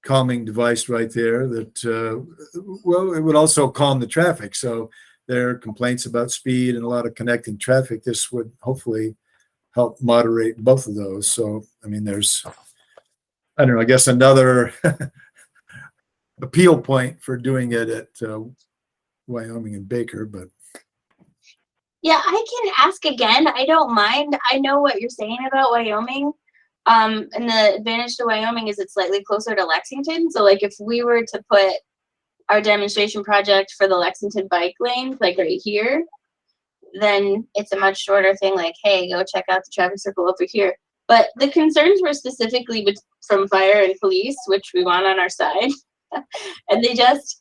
calming device right there that, well, it would also calm the traffic. So there are complaints about speed and a lot of connecting traffic. This would hopefully help moderate both of those. So, I mean, there's, I don't know, I guess another appeal point for doing it at Wyoming and Baker, but. Yeah, I can ask again. I don't mind. I know what you're saying about Wyoming. And the advantage to Wyoming is it's slightly closer to Lexington. So like if we were to put our demonstration project for the Lexington bike lanes, like right here, then it's a much shorter thing, like, hey, go check out the traffic circle over here. But the concerns were specifically from fire and police, which we want on our side. And they just,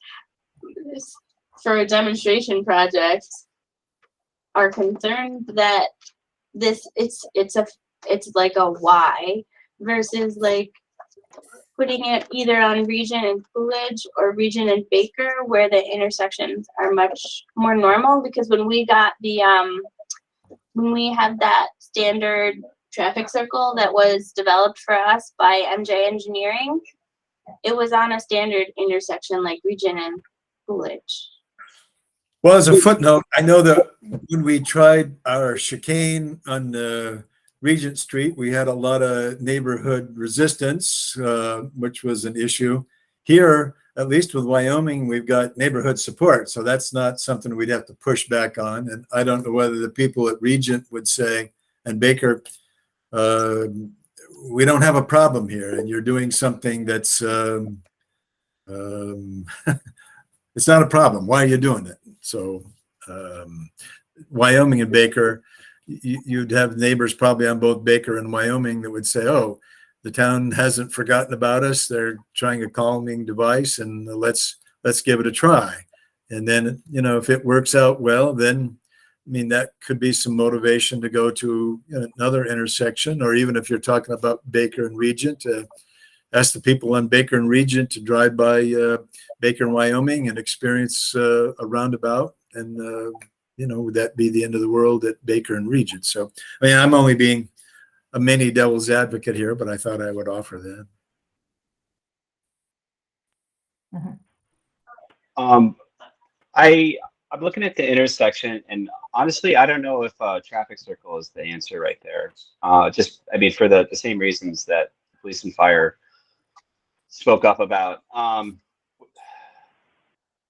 for a demonstration project, are concerned that it's like a Y versus like putting it either on Regent and Coolidge or Regent and Baker, where the intersections are much more normal. Because when we got the when we had that standard traffic circle that was developed for us by MJ Engineering, it was on a standard intersection like Regent and Coolidge. Well, as a footnote, I know that when we tried our chicane on Regent Street, we had a lot of neighborhood resistance, which was an issue. Here, at least with Wyoming, we've got neighborhood support, so that's not something we'd have to push back on. And I don't know whether the people at Regent would say, and Baker, we don't have a problem here, and you're doing something that's it's not a problem. Why are you doing it? So Wyoming and Baker, you'd have neighbors probably on both Baker and Wyoming that would say, oh, the town hasn't forgotten about us. They're trying a calming device, and let's give it a try. And then, you know, if it works out well, then, I mean, that could be some motivation to go to another intersection, or even if you're talking about Baker and Regent, ask the people on Baker and Regent to drive by Baker and Wyoming and experience a roundabout. And, you know, would that be the end of the world at Baker and Regent? So, I mean, I'm only being a mini devil's advocate here, but I thought I would offer that. I'm looking at the intersection, and honestly, I don't know if traffic circle is the answer right there. Just, I mean, for the same reasons that police and fire spoke up about.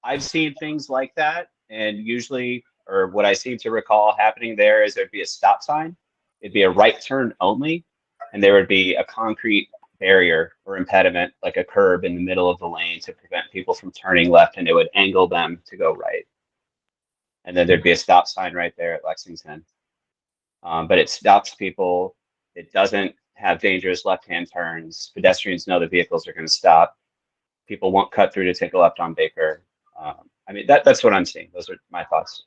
I've seen things like that, and usually, or what I seem to recall happening there is there'd be a stop sign. It'd be a right turn only, and there would be a concrete barrier or impediment, like a curb in the middle of the lane to prevent people from turning left, and it would angle them to go right. And then there'd be a stop sign right there at Lexington. But it stops people. It doesn't have dangerous left-hand turns. Pedestrians know the vehicles are going to stop. People won't cut through to take a left on Baker. I mean, that's what I'm seeing. Those are my thoughts.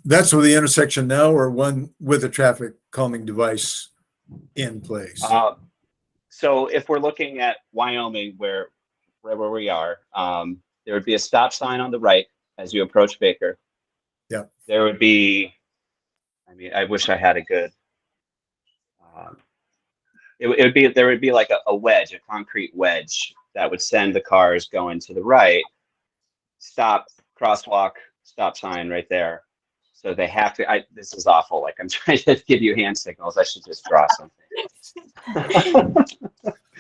That's with the intersection now, or one with a traffic calming device in place? So if we're looking at Wyoming, where we are, there would be a stop sign on the right as you approach Baker. Yeah. There would be, I mean, I wish I had a good, there would be like a wedge, a concrete wedge that would send the cars going to the right, stop, crosswalk, stop sign right there. So they have to, this is awful. Like, I'm trying to give you hand signals. I should just draw something.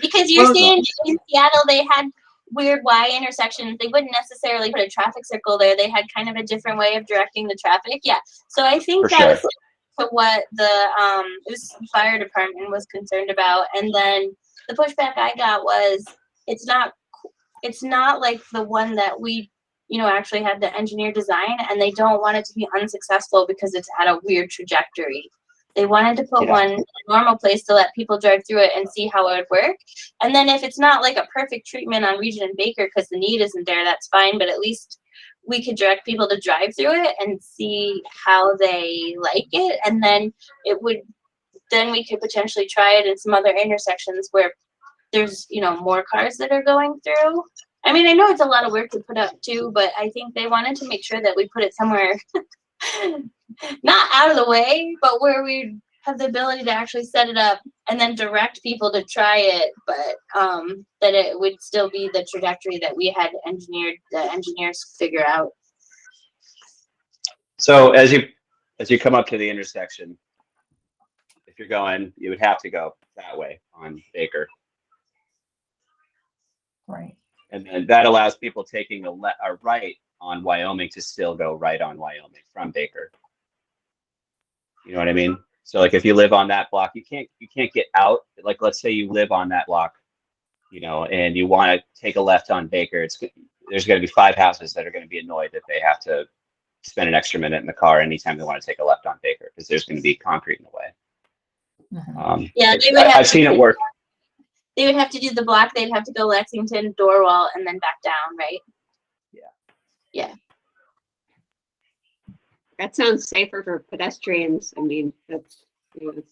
Because you're saying in Seattle, they had weird Y intersections. They wouldn't necessarily put a traffic circle there. They had kind of a different way of directing the traffic. Yeah. So I think that was to what the fire department was concerned about. And then the pushback I got was, it's not like the one that we, you know, actually had the engineer design, and they don't want it to be unsuccessful because it's at a weird trajectory. They wanted to put one in a normal place to let people drive through it and see how it would work. And then if it's not like a perfect treatment on Regent and Baker because the need isn't there, that's fine. But at least we could direct people to drive through it and see how they like it. And then we could potentially try it in some other intersections where there's, you know, more cars that are going through. I mean, I know it's a lot of work to put up too, but I think they wanted to make sure that we put it somewhere not out of the way, but where we have the ability to actually set it up and then direct people to try it, but that it would still be the trajectory that we had the engineers figure out. So as you come up to the intersection, if you're going, you would have to go that way on Baker. Right. And then that allows people taking a right on Wyoming to still go right on Wyoming from Baker. You know what I mean? So like if you live on that block, you can't get out. Like let's say you live on that block, you know, and you want to take a left on Baker, there's going to be 5 houses that are going to be annoyed that they have to spend an extra minute in the car anytime they want to take a left on Baker because there's going to be concrete in the way. Yeah, they would I've seen it work. They would have to do the block. They'd have to go Lexington, Dorwell, and then back down, right? Yeah. That sounds safer for pedestrians. I mean, that's, you know,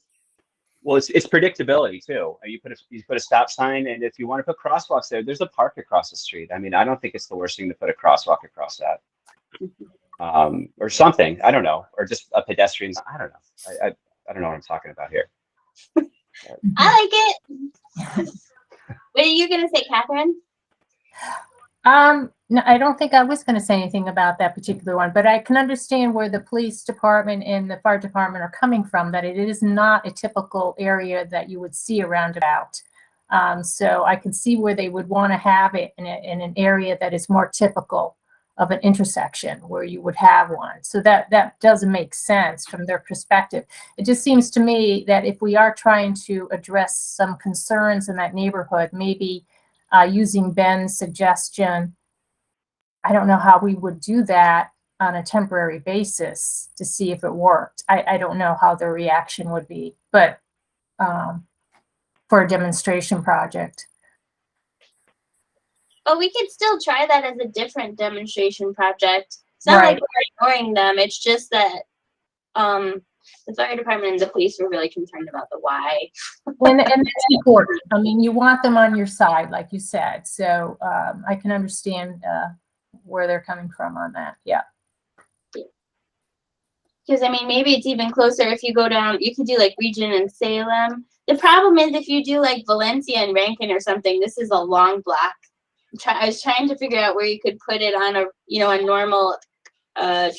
Well, it's predictability too. You put a stop sign, and if you want to put crosswalks there, there's a park across the street. I mean, I don't think it's the worst thing to put a crosswalk across that, or something. I don't know, or just a pedestrian. I don't know. I don't know what I'm talking about here. I like it. What are you gonna say, Catherine? No, I don't think I was going to say anything about that particular one, but I can understand where the police department and the fire department are coming from, that it is not a typical area that you would see a roundabout. So I can see where they would want to have it in an area that is more typical of an intersection where you would have one. So that doesn't make sense from their perspective. It just seems to me that if we are trying to address some concerns in that neighborhood, maybe using Ben's suggestion, I don't know how we would do that on a temporary basis to see if it worked. I don't know how the reaction would be, but for a demonstration project. Oh, we could still try that as a different demonstration project. It's not like we're ignoring them. It's just that the fire department and the police were really concerned about the why. And that's important. I mean, you want them on your side, like you said. So I can understand where they're coming from on that. Yeah. Because, I mean, maybe it's even closer if you go down, you could do like Region and Salem. The problem is if you do like Valencia and Rankin or something, this is a long block. I was trying to figure out where you could put it on a normal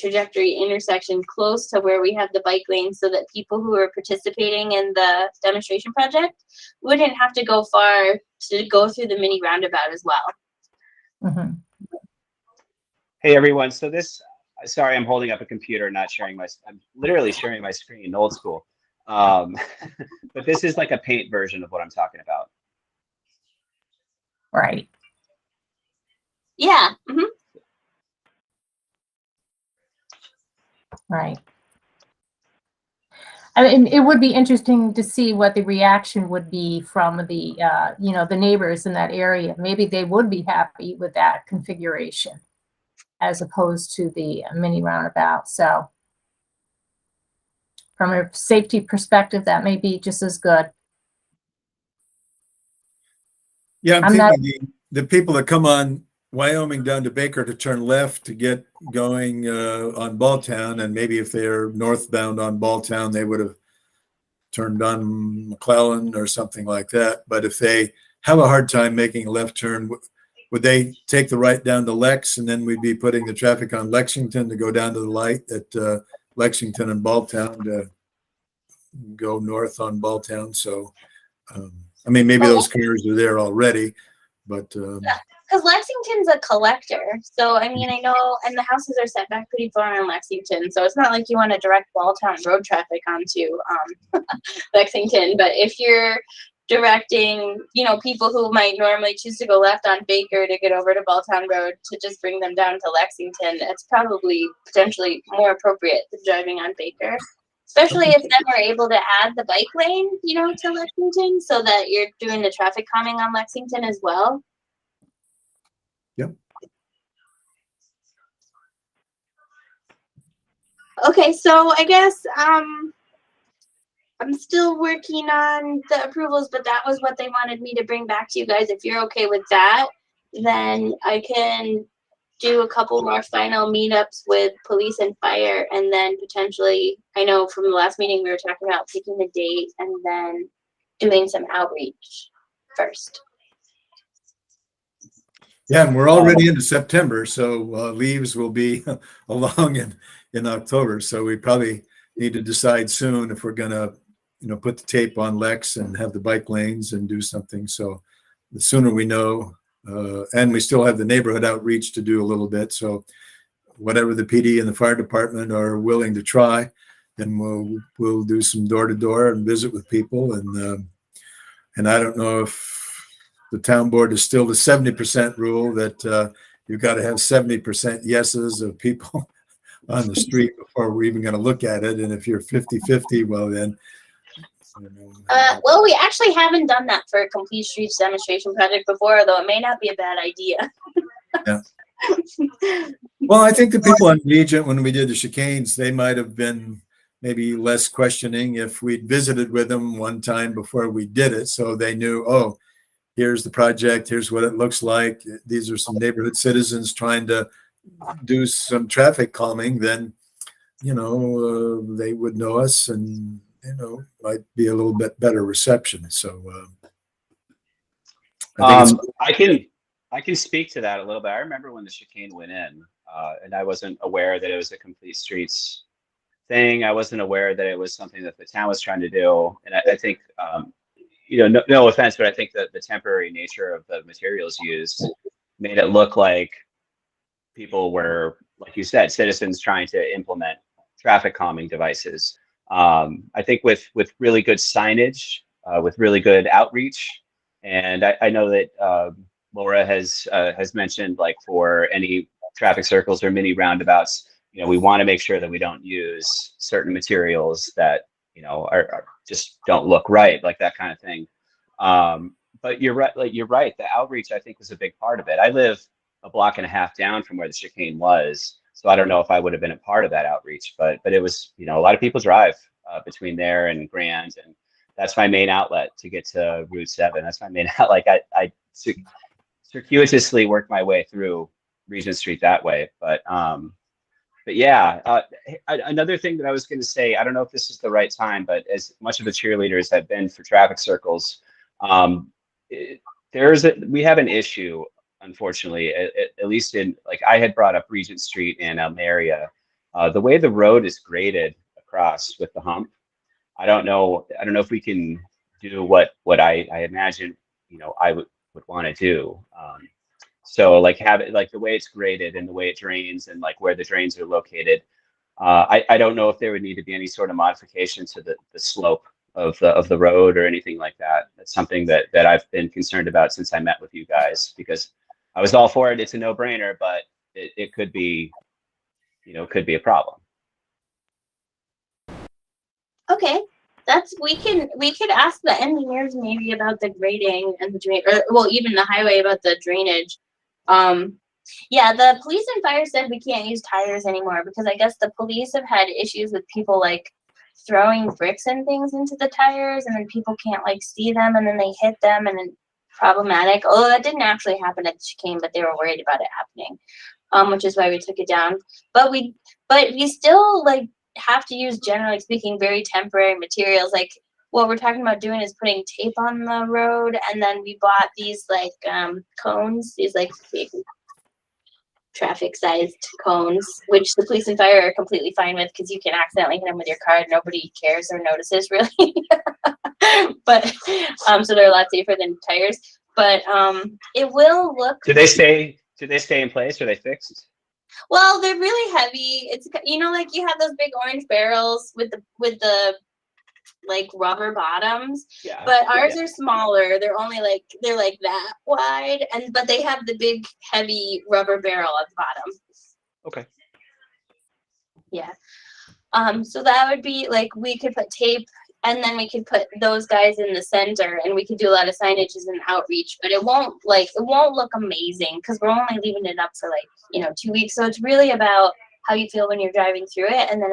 trajectory intersection close to where we have the bike lane so that people who are participating in the demonstration project wouldn't have to go far to go through the mini roundabout as well. Mm-hmm. Hey everyone, so sorry, I'm holding up a computer, not sharing I'm literally sharing my screen, old school. But this is like a paint version of what I'm talking about. Right. Yeah. Mm-hmm. Right. I mean, it would be interesting to see what the reaction would be from the, the neighbors in that area. Maybe they would be happy with that configuration as opposed to the mini roundabout. So from a safety perspective, that may be just as good. Yeah, I'm thinking the people that come on Wyoming down to Baker to turn left to get going on Balltown, and maybe if they're northbound on Balltown, they would have turned on McClellan or something like that. But if they have a hard time making a left turn, would they take the right down to Lex, and then we'd be putting the traffic on Lexington to go down to the light at Lexington and Balltown to go north on Balltown? So, I mean, maybe those cars are there already, but because Lexington's a collector, so I mean, I know, and the houses are set back pretty far on Lexington, so it's not like you want to direct Balltown road traffic onto Lexington. But if you're directing, people who might normally choose to go left on Baker to get over to Balltown Road to just bring them down to Lexington, it's probably potentially more appropriate than driving on Baker. Especially if then we're able to add the bike lane, to Lexington, so that you're doing the traffic calming on Lexington as well. Yep. Okay, so I guess I'm still working on the approvals, but that was what they wanted me to bring back to you guys. If you're okay with that, then I can do a couple more final meetups with police and fire, and then potentially, I know from the last meeting we were talking about picking a date and then doing some outreach first. yeah, and we're already into September, so leaves will be along in October. So we probably need to decide soon if we're gonna, put the tape on Lex and have the bike lanes and do something. So the sooner we know, and we still have the neighborhood outreach to do a little bit. So whatever the PD and the fire department are willing to try, then we'll do some door to door and visit with people. And I don't know if the town board is still the 70% rule that you've got to have 70% yeses of people on the street before we're even going to look at it. And if you're 50-50, well then. Well, we actually haven't done that for a complete streets demonstration project before, though it may not be a bad idea. Yeah. Well, I think the people on Regent, when we did the chicanes, they might have been maybe less questioning if we'd visited with them one time before we did it. So they knew, oh, here's the project, here's what it looks like. These are some neighborhood citizens trying to do some traffic calming. Then, they would know us and, might be a little bit better reception. So I can speak to that a little bit. I remember when the chicane went in, and I wasn't aware that it was a complete streets thing. I wasn't aware that it was something that the town was trying to do. And I think, no offense, but I think that the temporary nature of the materials used made it look like people were, like you said, citizens trying to implement traffic calming devices. I think with really good signage, with really good outreach, and I know that Laura has mentioned, like, for any traffic circles or mini roundabouts, we want to make sure that we don't use certain materials that are just don't look right, like that kind of thing. But you're right. You're right. The outreach, I think, was a big part of it. I live a block and a half down from where the chicane was, so I don't know if I would have been a part of that outreach. But it was, a lot of people drive between there and Grand, and that's my main outlet to get to Route 7. That's my main outlet. Like I circuitously worked my way through Regent Street that way. But yeah, another thing that I was going to say, I don't know if this is the right time, but as much of a cheerleader as I've been for traffic circles, we have an issue, unfortunately, at least in, like, I had brought up Regent Street and Almeria, the way the road is graded across with the hump. I don't know if we can do what I imagine, I would want to do. So, like, have it, like, the way it's graded and the way it drains and, like, where the drains are located. I don't know if there would need to be any sort of modification to the slope of the road or anything like that. That's something that I've been concerned about since I met with you guys, because I was all for it. It's a no-brainer, but it could be, could be a problem. Okay, we could ask the engineers maybe about the grading and the drain, or even the highway about the drainage. Yeah, the police and fire said we can't use tires anymore because I guess the police have had issues with people, like, throwing bricks and things into the tires, and then people can't, like, see them, and then they hit them, and then problematic. Although that didn't actually happen at the chicane, but they were worried about it happening, which is why we took it down. But we still, like, have to use, generally speaking, very temporary materials. Like, what we're talking about doing is putting tape on the road, and then we bought these, like, cones, these, like, big traffic-sized cones, which the police and fire are completely fine with because you can accidentally hit them with your car and nobody cares or notices, really. But so they're a lot safer than tires. But it will look. Do they stay in place? Are they fixed? Well, they're really heavy. It's, like, you have those big orange barrels with the like rubber bottoms, yeah, but ours are smaller. They're only they're like that wide, but they have the big heavy rubber barrel at the bottom. Okay. Yeah. So that would be, like, we could put tape, and then we could put those guys in the center, and we could do a lot of signage as an outreach, but it won't look amazing because we're only leaving it up for 2 weeks. So it's really about how you feel when you're driving through it, and then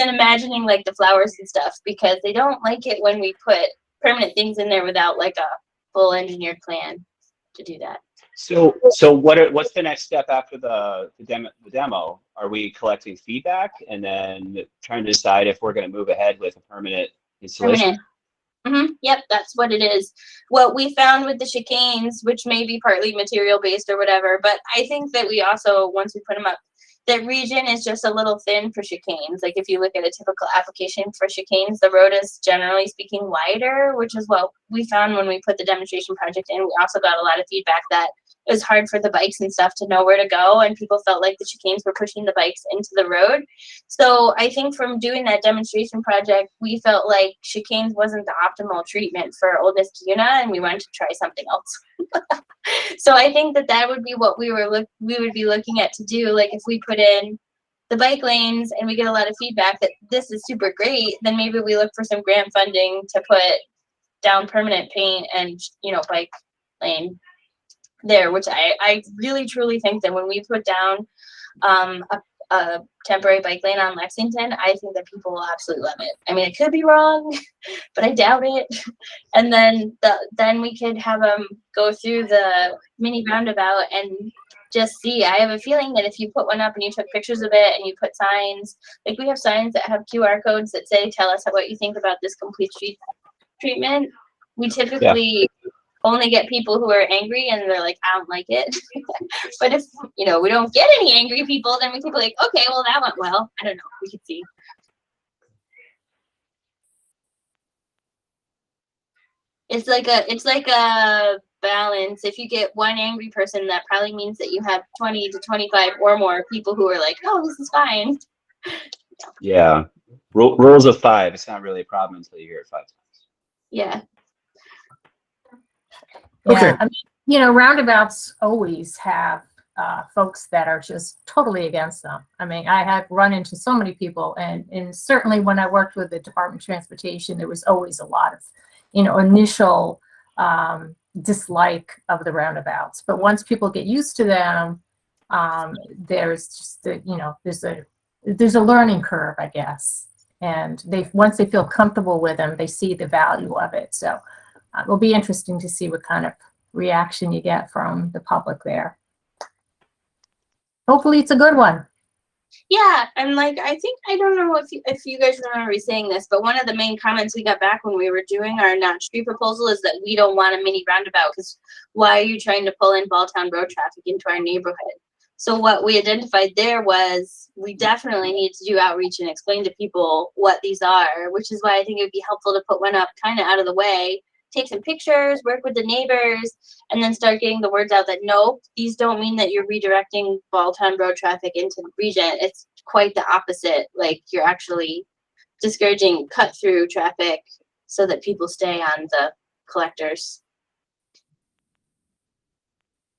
imagining like the flowers and stuff, because they don't like it when we put permanent things in there without, like, a full engineered plan to do that. So what's the next step after the demo? Are we collecting feedback and then trying to decide if we're going to move ahead with a permanent installation? Yep, that's what it is. What we found with the chicanes, which may be partly material based or whatever, but I think that we also, once we put them up, that region is just a little thin for chicanes. Like, if you look at a typical application for chicanes, the road is generally speaking wider, which is what we found when we put the demonstration project in. We also got a lot of feedback that it was hard for the bikes and stuff to know where to go, and people felt like the chicanes were pushing the bikes into the road. So I think from doing that demonstration project, we felt like chicanes wasn't the optimal treatment for Old Niskayuna, and we wanted to try something else. So I think that would be what we would be looking at to do. Like if we put in the bike lanes and we get a lot of feedback that this is super great, then maybe we look for some grant funding to put down permanent paint and, bike lane there, which I really truly think that when we put down a temporary bike lane on Lexington, I think that people will absolutely love it. I mean, it could be wrong, but I doubt it. And then we could have them go through the mini roundabout and just see. I have a feeling that if you put one up and you took pictures of it and you put signs, like we have signs that have QR codes that say, tell us what you think about this complete street treatment. We typically only get people who are angry and they're like, I don't like it. But if, we don't get any angry people, then we can be like, okay, well, that went well. I don't know. We could see. It's like a balance. If you get one angry person, that probably means that you have 20 to 25 or more people who are like, oh, this is fine. Yeah. Rules of 5. It's not really a problem until you hear it 5 times. Yeah. Okay. Yeah, I mean, roundabouts always have folks that are just totally against them. I mean, I have run into so many people, and certainly when I worked with the Department of Transportation, there was always a lot of, initial dislike of the roundabouts. But once people get used to them, there's just there's a learning curve, I guess. And once they feel comfortable with them, they see the value of it. So it'll be interesting to see what kind of reaction you get from the public there. Hopefully it's a good one. Yeah, and I don't know if you guys remember me saying this, but one of the main comments we got back when we were doing our not street proposal is that we don't want a mini roundabout because why are you trying to pull in Balltown road traffic into our neighborhood? So what we identified there was we definitely need to do outreach and explain to people what these are, which is why I think it would be helpful to put one up kind of out of the way, take some pictures, work with the neighbors, and then start getting the words out that no, these don't mean that you're redirecting Balltown road traffic into the region. It's quite the opposite. Like you're actually discouraging cut through traffic so that people stay on the collectors.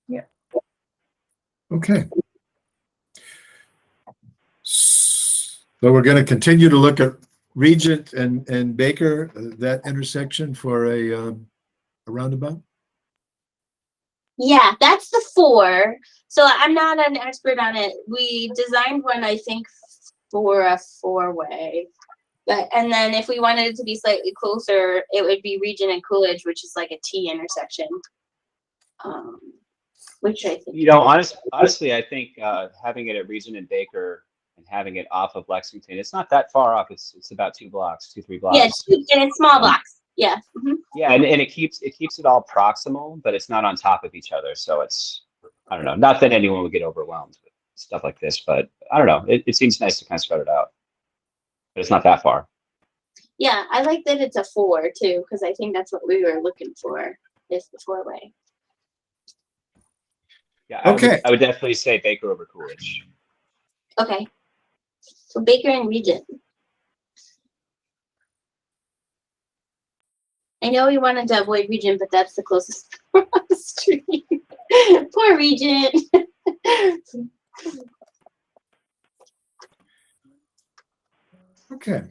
Yeah. Okay. So we're going to continue to look at Regent and Baker, that intersection for a roundabout? Yeah, that's the 4. So I'm not an expert on it. We designed one, I think, for a 4-way. And then if we wanted it to be slightly closer, it would be Regent and Coolidge, which is like a T intersection. Which I think. Honestly, I think having it at Regent and Baker and having it off of Lexington, it's not that far off. It's about 3 blocks. Yeah, and it's small blocks. Yeah. Mm-hmm. Yeah, and it keeps it all proximal, but it's not on top of each other. So it's, I don't know, not that anyone would get overwhelmed with stuff like this, but I don't know. It seems nice to kind of spread it out, but it's not that far. Yeah, I like that it's a 4 too, because I think that's what we were looking for, is the 4-way. Yeah, Okay. I would definitely say Baker over Coolidge. Okay. So Baker and Regent. I know we wanted to avoid Regent, but that's the closest street. Poor Regent. Okay.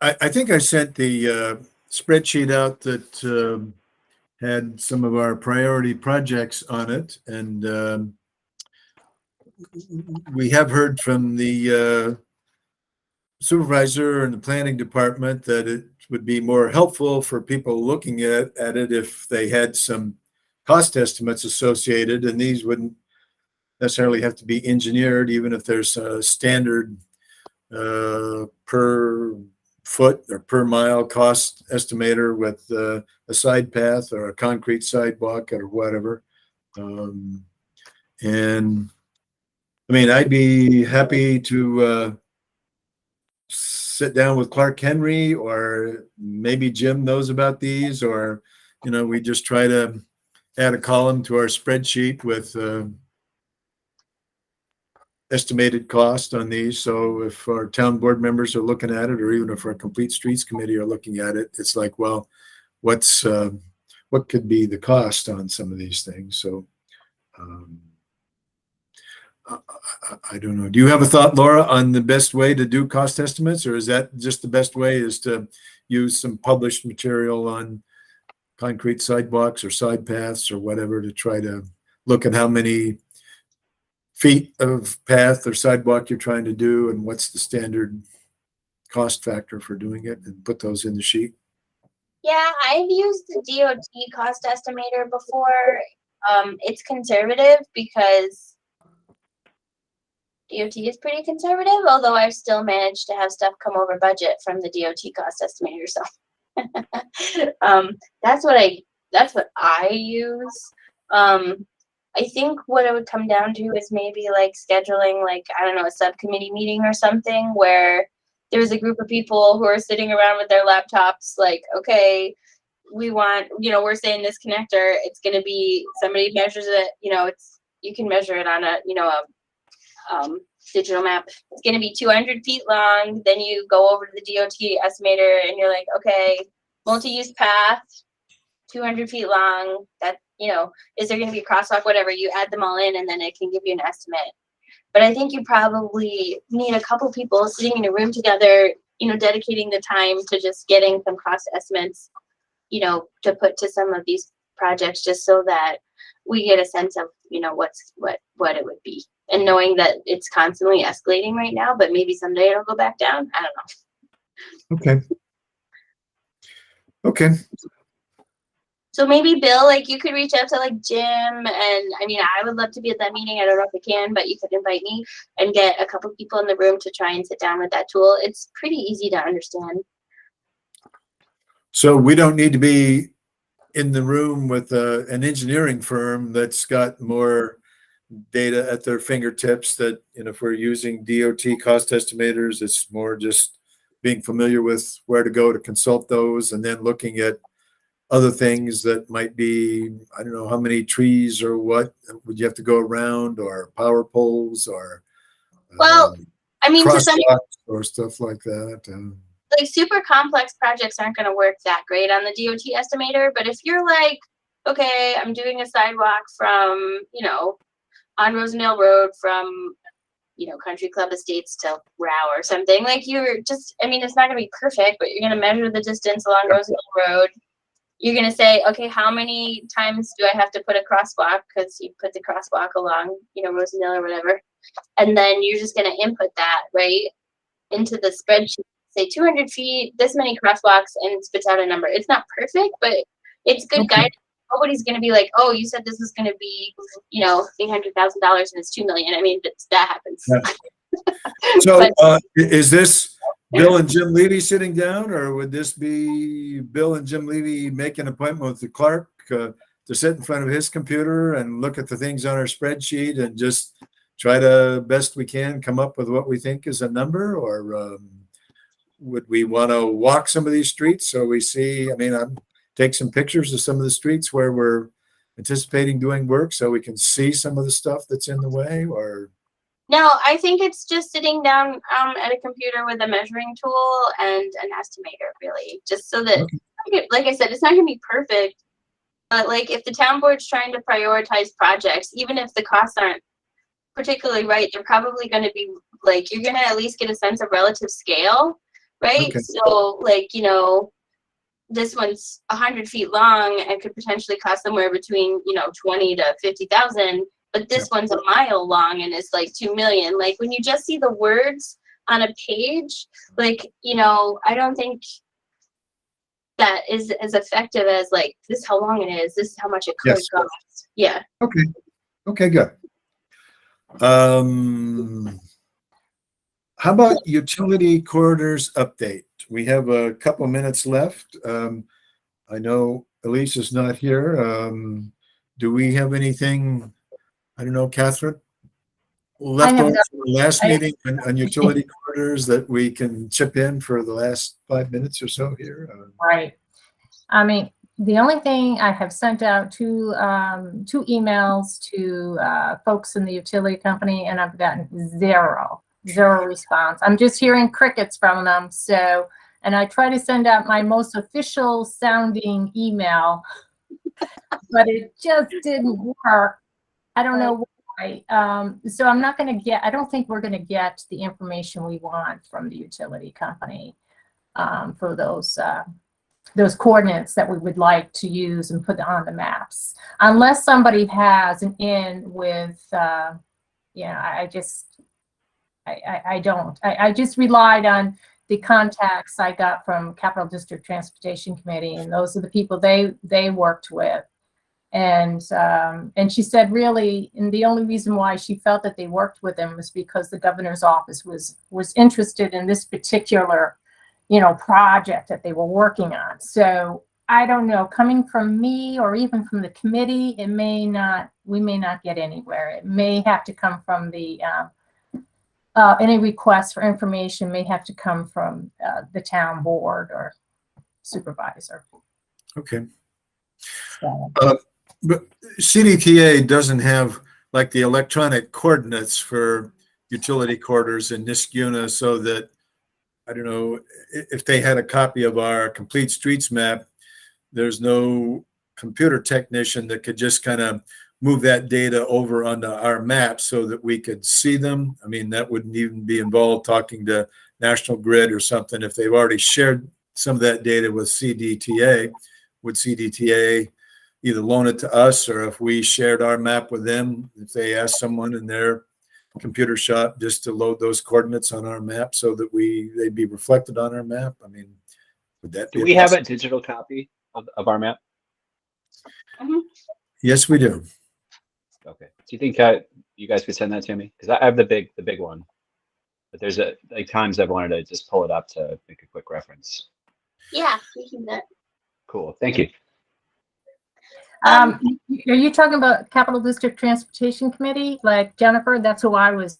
I think I sent the spreadsheet out that had some of our priority projects on it, and we have heard from the supervisor and the planning department that it would be more helpful for people looking at it if they had some cost estimates associated, and these wouldn't necessarily have to be engineered, even if there's a standard per foot or per mile cost estimator with a side path or a concrete sidewalk or whatever. And I mean, I'd be happy to sit down with Clark Henry, or maybe Jim knows about these, or we just try to add a column to our spreadsheet with estimated cost on these. So if our town board members are looking at it, or even if our complete streets committee are looking at it, it's like, well, what could be the cost on some of these things? So I don't know. Do you have a thought, Laura, on the best way to do cost estimates, or is that just the best way is to use some published material on concrete sidewalks or side paths or whatever to try to look at how many feet of path or sidewalk you're trying to do and what's the standard cost factor for doing it, and put those in the sheet? Yeah, I've used the DOT cost estimator before. It's conservative because DOT is pretty conservative, although I've still managed to have stuff come over budget from the DOT cost estimator. So that's what I use. I think what it would come down to is maybe like scheduling, like, I don't know, a subcommittee meeting or something where there's a group of people who are sitting around with their laptops, like, okay, we want, we're saying this connector, it's going to be, somebody measures it, you can measure it on a, digital map. It's going to be 200 feet long. Then you go over to the DOT estimator and you're like, okay, multi-use path, 200 feet long. That, is there going to be a crosswalk, whatever, you add them all in and then it can give you an estimate. But I think you probably need a couple people sitting in a room together, dedicating the time to just getting some cost estimates, to put to some of these projects, just so that we get a sense of, what it would be. And knowing that it's constantly escalating right now, but maybe someday it'll go back down. I don't know. Okay. So maybe Bill, like, you could reach out to like Jim, and I would love to be at that meeting. I don't know if I can, but you could invite me and get a couple people in the room to try and sit down with that tool. It's pretty easy to understand. So we don't need to be in the room with an engineering firm that's got more data at their fingertips, that, if we're using DOT cost estimators, it's more just being familiar with where to go to consult those, and then looking at other things that might be, I don't know how many trees or what would you have to go around, or power poles, or Well, to some crosswalks or stuff like that. like super complex projects aren't going to work that great on the DOT estimator. But if you're like, okay, I'm doing a sidewalk from, on Rosendale Road from, Country Club Estates to Rao or something, like, you're just, it's not going to be perfect, but you're going to measure the distance along Rosendale Road. You're going to say, okay, how many times do I have to put a crosswalk? Because you put the crosswalk along, Rosendale or whatever. And then you're just going to input that, right, into the spreadsheet. Say 200 feet, this many crosswalks, and it spits out a number. It's not perfect, but it's good guidance. Nobody's going to be like, oh, you said this is going to be, $300,000 and it's $2 million. That happens. Yeah. So is this Bill and Jim Levy sitting down, or would this be Bill and Jim Levy make an appointment with the clerk to sit in front of his computer and look at the things on our spreadsheet and just try to best we can come up with what we think is a number? Or would we want to walk some of these streets so we see, take some pictures of some of the streets where we're anticipating doing work so we can see some of the stuff that's in the way? Or no, I think it's just sitting down at a computer with a measuring tool and an estimator, really, just so that, like I said, it's not going to be perfect. But like, if the town board's trying to prioritize projects, even if the costs aren't particularly right, they're probably going to be like, you're going to at least get a sense of relative scale, right? Okay. So like, this one's 100 feet long and could potentially cost somewhere between, 20 to 50,000. But this one's a mile long and it's like 2 million. Like, when you just see the words on a page, like, I don't think that is as effective as like, this is how long it is, this is how much it could cost. Yeah. Okay, good. How about utility corridors update? We have a couple minutes left. I know Elise is not here. Do we have anything, I don't know, Catherine, left over from the last meeting on utility corridors that we can chip in for the last 5 minutes or so here? Right. the only thing I have sent out two emails to folks in the utility company, and I've gotten zero response. I'm just hearing crickets from them. So, and I try to send out my most official sounding email, but it just didn't work. I don't know why. So I'm not going to get, I don't think we're going to get the information we want from the utility company for those coordinates that we would like to use and put on the maps. Unless somebody has an in with, I don't. I just relied on the contacts I got from Capital District Transportation Committee, and those are the people they worked with. And she said really, and the only reason why she felt that they worked with them was because the governor's office was interested in this particular, project that they were working on. So I don't know, coming from me or even from the committee, we may not get anywhere. It may have to come from the, any request for information may have to come from the town board or supervisor. Okay. So, But CDTA doesn't have like the electronic coordinates for utility corridors in Niskuna, so that, I don't know, if they had a copy of our complete streets map, there's no computer technician that could just kind of move that data over onto our map so that we could see them. I mean, that wouldn't even be involved talking to National Grid or something. If they've already shared some of that data with CDTA, would CDTA either loan it to us, or if we shared our map with them, if they asked someone in their computer shop just to load those coordinates on our map so that they'd be reflected on our map? I mean, would that be? Do we have a digital copy of our map? Mhm. Yes, we do. Okay. Do you think you guys could send that to me? Because I have the big one, but there's times I've wanted to just pull it up to make a quick reference. Yeah, we can do that. Cool. Thank you. are you talking about Capital District Transportation Committee, like Jennifer? That's who I was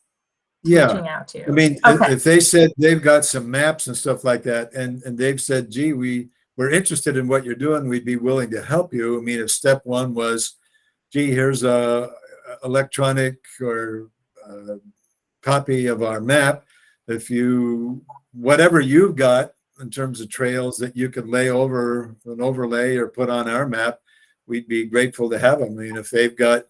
reaching out to. I mean, Okay. if they said they've got some maps and stuff like that, and they've said, gee, we're interested in what you're doing, we'd be willing to help you. I mean, if step one was, gee, here's a electronic or copy of our map, whatever you've got in terms of trails that you could lay over an overlay or put on our map, we'd be grateful to have them. I mean, if they've got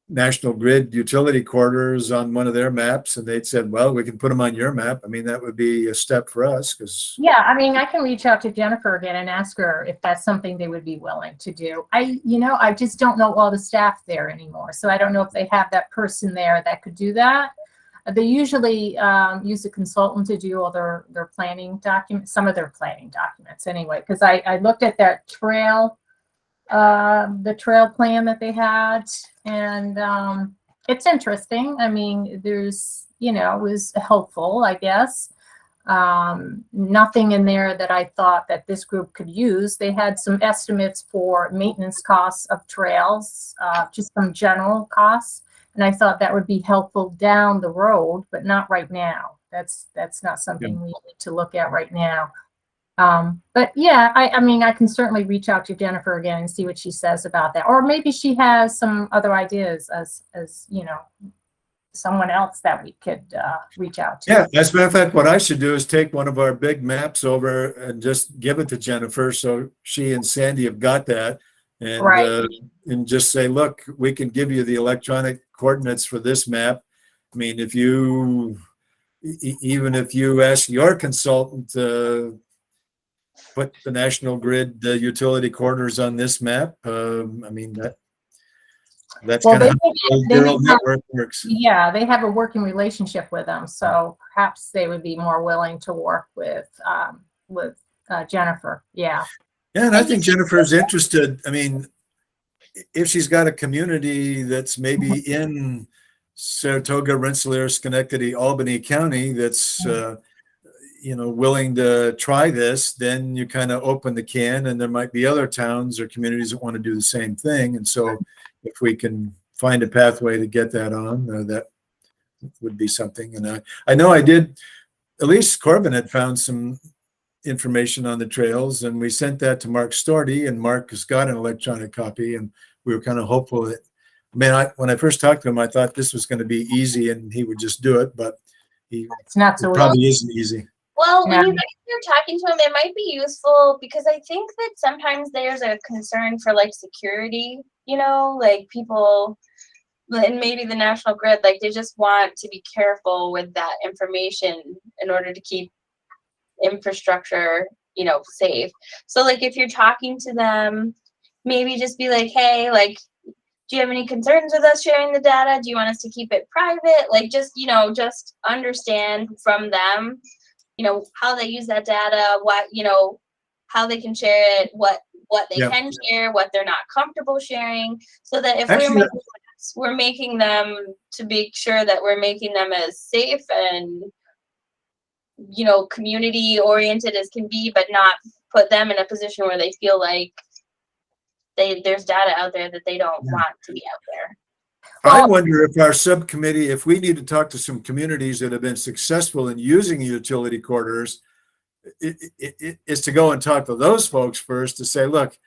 National Grid utility corridors on one of their maps and they'd said, well, we can put them on your map, I mean, that would be a step for us. Because Yeah, I mean, I can reach out to Jennifer again and ask her if that's something they would be willing to do. I just don't know all the staff there anymore. So I don't know if they have that person there that could do that. They usually use a consultant to do all their planning documents, some of their planning documents anyway, because I looked at that trail, the trail plan that they had, and it's interesting. I mean, there's, it was helpful, I guess. Nothing in there that I thought that this group could use. They had some estimates for maintenance costs of trails, just some general costs. And I thought that would be helpful down the road, but not right now. That's not something we need to look at right now. But yeah, I mean, I can certainly reach out to Jennifer again and see what she says about that. Or maybe she has some other ideas as someone else that we could reach out to. yeah, as a matter of fact, what I should do is take one of our big maps over and just give it to Jennifer so she and Sandy have got that. And, Right. And just say, look, we can give you the electronic coordinates for this map. I mean, even if you ask your consultant to put the National Grid utility corridors on this map, I mean, that's Well, kind of how the they neural have- network works. Yeah, they have a working relationship with them, so perhaps they would be more willing to work with Jennifer. Yeah. Yeah, and I think Jennifer's interested. I mean, if she's got a community that's maybe in Saratoga, Rensselaer, Schenectady, Albany County that's willing to try this, then you kind of open the can, and there might be other towns or communities that want to do the same thing. And so if we can find a pathway to get that on, that would be something. And I know at least Corbin had found some information on the trails, and we sent that to Mark Storty, and Mark has got an electronic copy, and we were kind of hopeful that, when I first talked to him, I thought this was going to be easy and he would just do it, but It's not it so probably isn't easy. Well, when Yeah. you guys are talking to them, it might be useful because I think that sometimes there's a concern for like security, like people, and maybe the National Grid, like they just want to be careful with that information in order to keep infrastructure, safe. So like if you're talking to them, maybe just be like, hey, like, do you have any concerns with us sharing the data? Do you want us to keep it private? Like just, just understand from them, how they use that data, what, how they can share it, what they Yeah. can share, what they're not comfortable sharing, so that if Actually, we're making them to be sure that we're making them as safe and community oriented as can be, but not put them in a position where they feel like there's data out there that they don't want to be out there. I wonder if our subcommittee, if we need to talk to some communities that have been successful in using utility corridors, is to go and talk to those folks first to say, look,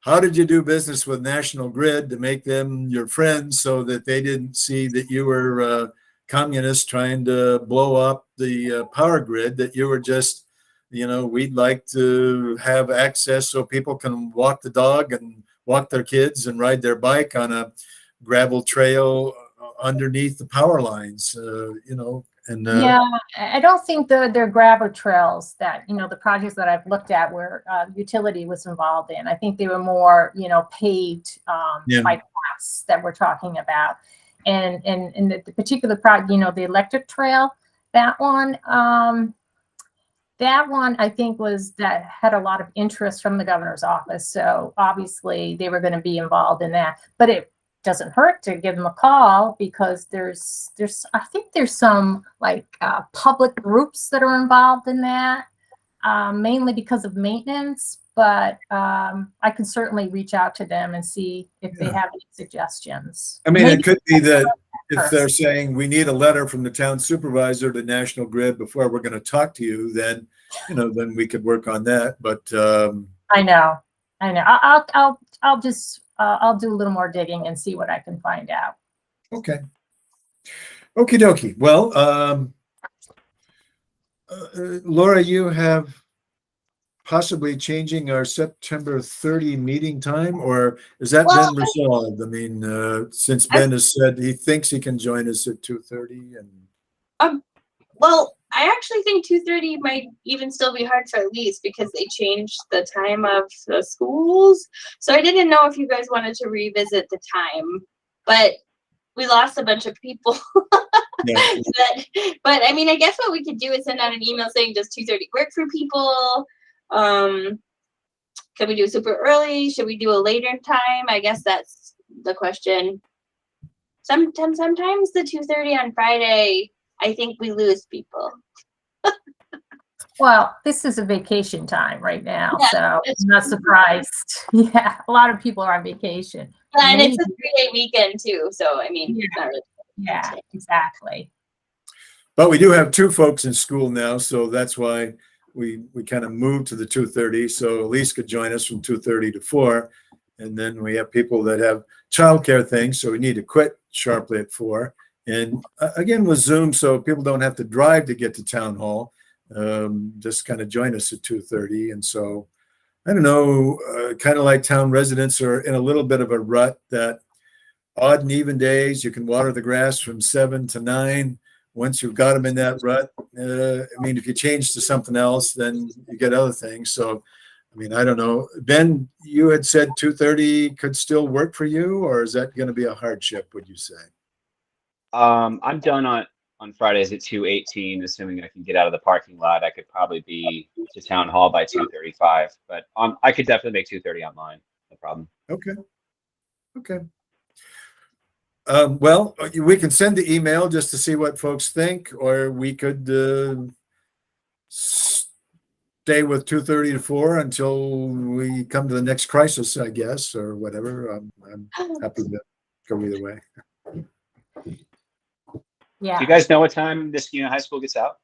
how did you do business with National Grid to make them your friends so that they didn't see that you were communists trying to blow up the power grid, that you were just, we'd like to have access so people can walk the dog and walk their kids and ride their bike on a gravel trail underneath the power lines, and Yeah, I don't think they're gravel trails that, the projects that I've looked at where utility was involved in. I think they were more, paved bike paths that we're talking about. And the particular project, the electric trail, that one I think that had a lot of interest from the governor's office. So obviously they were going to be involved in that, but it doesn't hurt to give them a call because I think there's some like public groups that are involved in that, mainly because of maintenance, but I can certainly reach out to them and see if they have any suggestions. It could be that if they're saying we need a letter from the town supervisor to National Grid before we're going to talk to you, then, then we could work on that. But I know. I'll just I'll do a little more digging and see what I can find out. Okay. Okie dokie. Well, Laura, you have possibly changing our September 30 meeting time, or has that been resolved? Since Ben has said he thinks he can join us at 2:30 and. Well, I actually think 2:30 might even still be hard for Elise because they changed the time of the schools. So I didn't know if you guys wanted to revisit the time, but we lost a bunch of people. Yeah. But I guess what we could do is send out an email saying, does 2:30 work for people? Can we do super early? Should we do a later time? I guess that's the question. Sometimes the 2:30 on Friday, I think we lose people. Well, this is a vacation time right now, Yeah, so I'm not surprised. Yeah, a lot of people are on vacation. And it's a 3-day weekend too, so it's not really. Yeah, exactly. But we do have two folks in school now, so that's why we kind of moved to the 2:30. So Elise could join us from 2:30 to 4. And then we have people that have childcare things, so we need to quit sharply at 4. And again, with Zoom, so people don't have to drive to get to town hall. Just kind of join us at 2:30. And so, I don't know, kind of like town residents are in a little bit of a rut that odd and even days, you can water the grass from 7 to 9. Once you've got them in that rut, if you change to something else, then you get other things. So, I don't know. Ben, you had said 2:30 could still work for you, or is that going to be a hardship, would you say? I'm done on Fridays at 2:18, assuming I can get out of the parking lot. I could probably be to town hall by 2:35, but I could definitely make 2:30 online. No problem. Okay. Well, we can send the email just to see what folks think, or we could stay with 2:30 to 4 until we come to the next crisis, I guess, or whatever. I'm happy to go either way. Yeah. Do you guys know what time this High School gets out?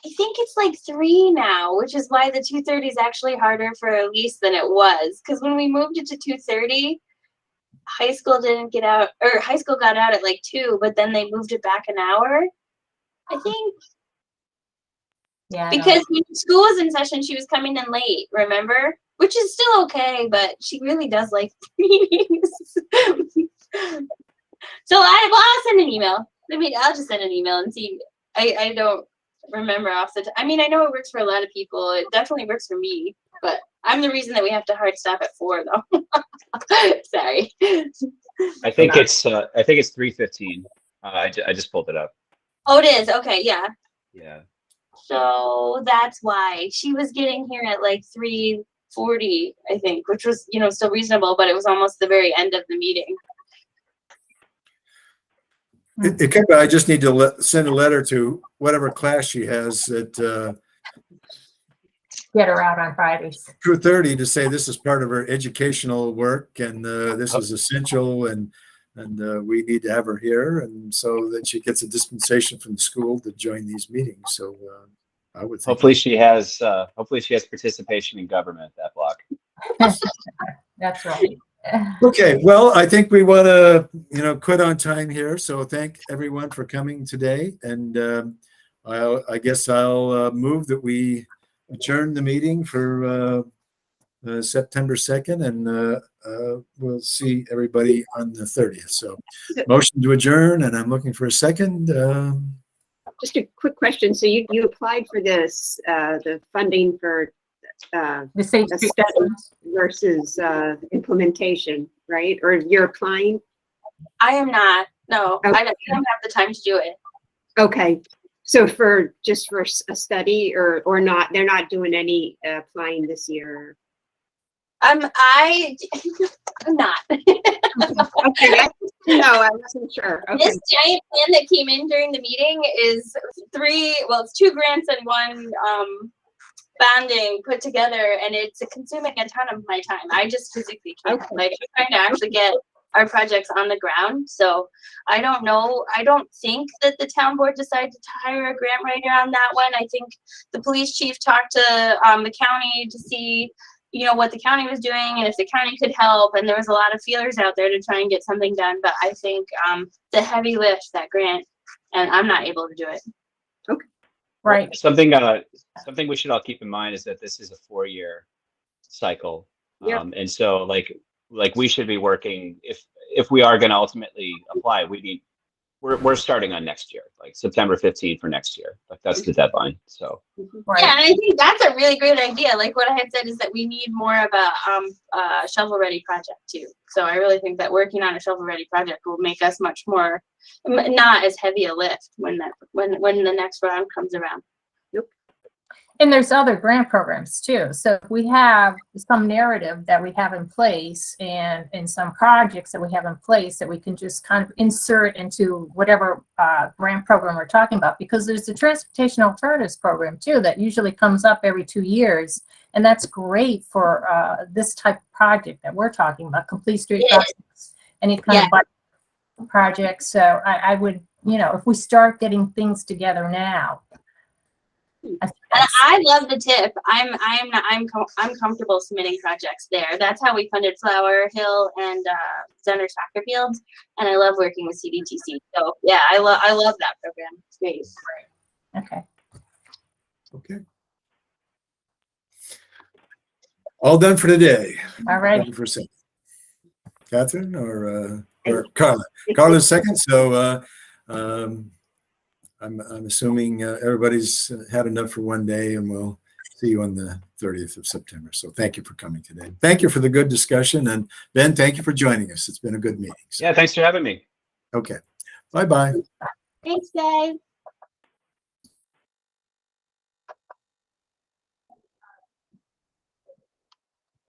I think it's like 3 now, which is why the 2:30 is actually harder for Elise than it was. Because when we moved it to 2:30, high school didn't get out, or high school got out at like 2, but then they moved it back an hour, I think. Yeah. I know. Because when school was in session, she was coming in late, remember? Which is still okay, but she really does like meetings. So I'll send an email. I mean, I'll just send an email and see. I don't remember off the I mean, I know it works for a lot of people. It definitely works for me, but I'm the reason that we have to hard stop at 4 though. Sorry. I think it's 3:15. I just pulled it up. Oh, it is. Okay, yeah. Yeah. So that's why she was getting here at like 3:40, I think, which was, still reasonable, but it was almost the very end of the meeting. I just need to send a letter to whatever class she has at Get her out on Fridays. 2:30 to say this is part of her educational work and this is essential and we need to have her here, and so that she gets a dispensation from the school to join these meetings. So I would think Hopefully she has participation in government, that block. That's right. Okay, well, I think we want to, quit on time here. So thank everyone for coming today. And I guess I'll move that we adjourn the meeting for September 2nd, and we'll see everybody on the 30th. So motion to adjourn, and I'm looking for a second. Just a quick question. So you applied for this, the funding for The safe a street study systems. versus implementation, right? Or you're applying? I am not. No, Okay. I don't have the time to do it. Okay. So just for a study or not, they're not doing any applying this year. I'm not. Okay. No, I wasn't sure. Okay. This giant plan that came in during the meeting is it's 2 grants and 1 bonding put together, and it's consuming a ton of my time. I just physically can't. Okay. Like, I'm trying to actually get our projects on the ground. So I don't know. I don't think that the town board decided to hire a grant writer on that one. I think the police chief talked to the county to see, what the county was doing and if the county could help. And there was a lot of feelers out there to try and get something done. But I think the heavy lift, that grant, and I'm not able to do it. Right. Something we should all keep in mind is that this is a 4-year cycle. Yep. And so like we should be working, if we are going to ultimately apply, we're starting on next year, like September 15th for next year. Like that's the deadline. So Right. Yeah, and I think that's a really great idea. Like what I had said is that we need more of a shovel-ready project too. So I really think that working on a shovel-ready project will make us much more, not as heavy a lift when the next round comes around. And there's other grant programs too. So if we have some narrative that we have in place and some projects that we have in place that we can just kind of insert into whatever grant program we're talking about, because there's the Transportation Alternatives Program too that usually comes up every 2 years. And that's great for this type of project that we're talking about, complete street projects, any kind of projects. So I would, if we start getting things together now. And I love the tip. I'm comfortable submitting projects there. That's how we funded Flower Hill and Center Soccer Fields, and I love working with CDTC. So yeah, I love that program. It's great. Okay. Okay. All done for today. All right. Looking for a second. Catherine or Carla? Carla's second. So I'm assuming everybody's had enough for one day, and we'll see you on the 30th of September. So thank you for coming today. Thank you for the good discussion. And Ben, thank you for joining us. It's been a good meeting. So, yeah, thanks for having me. okay. Bye-bye. Thanks, guys.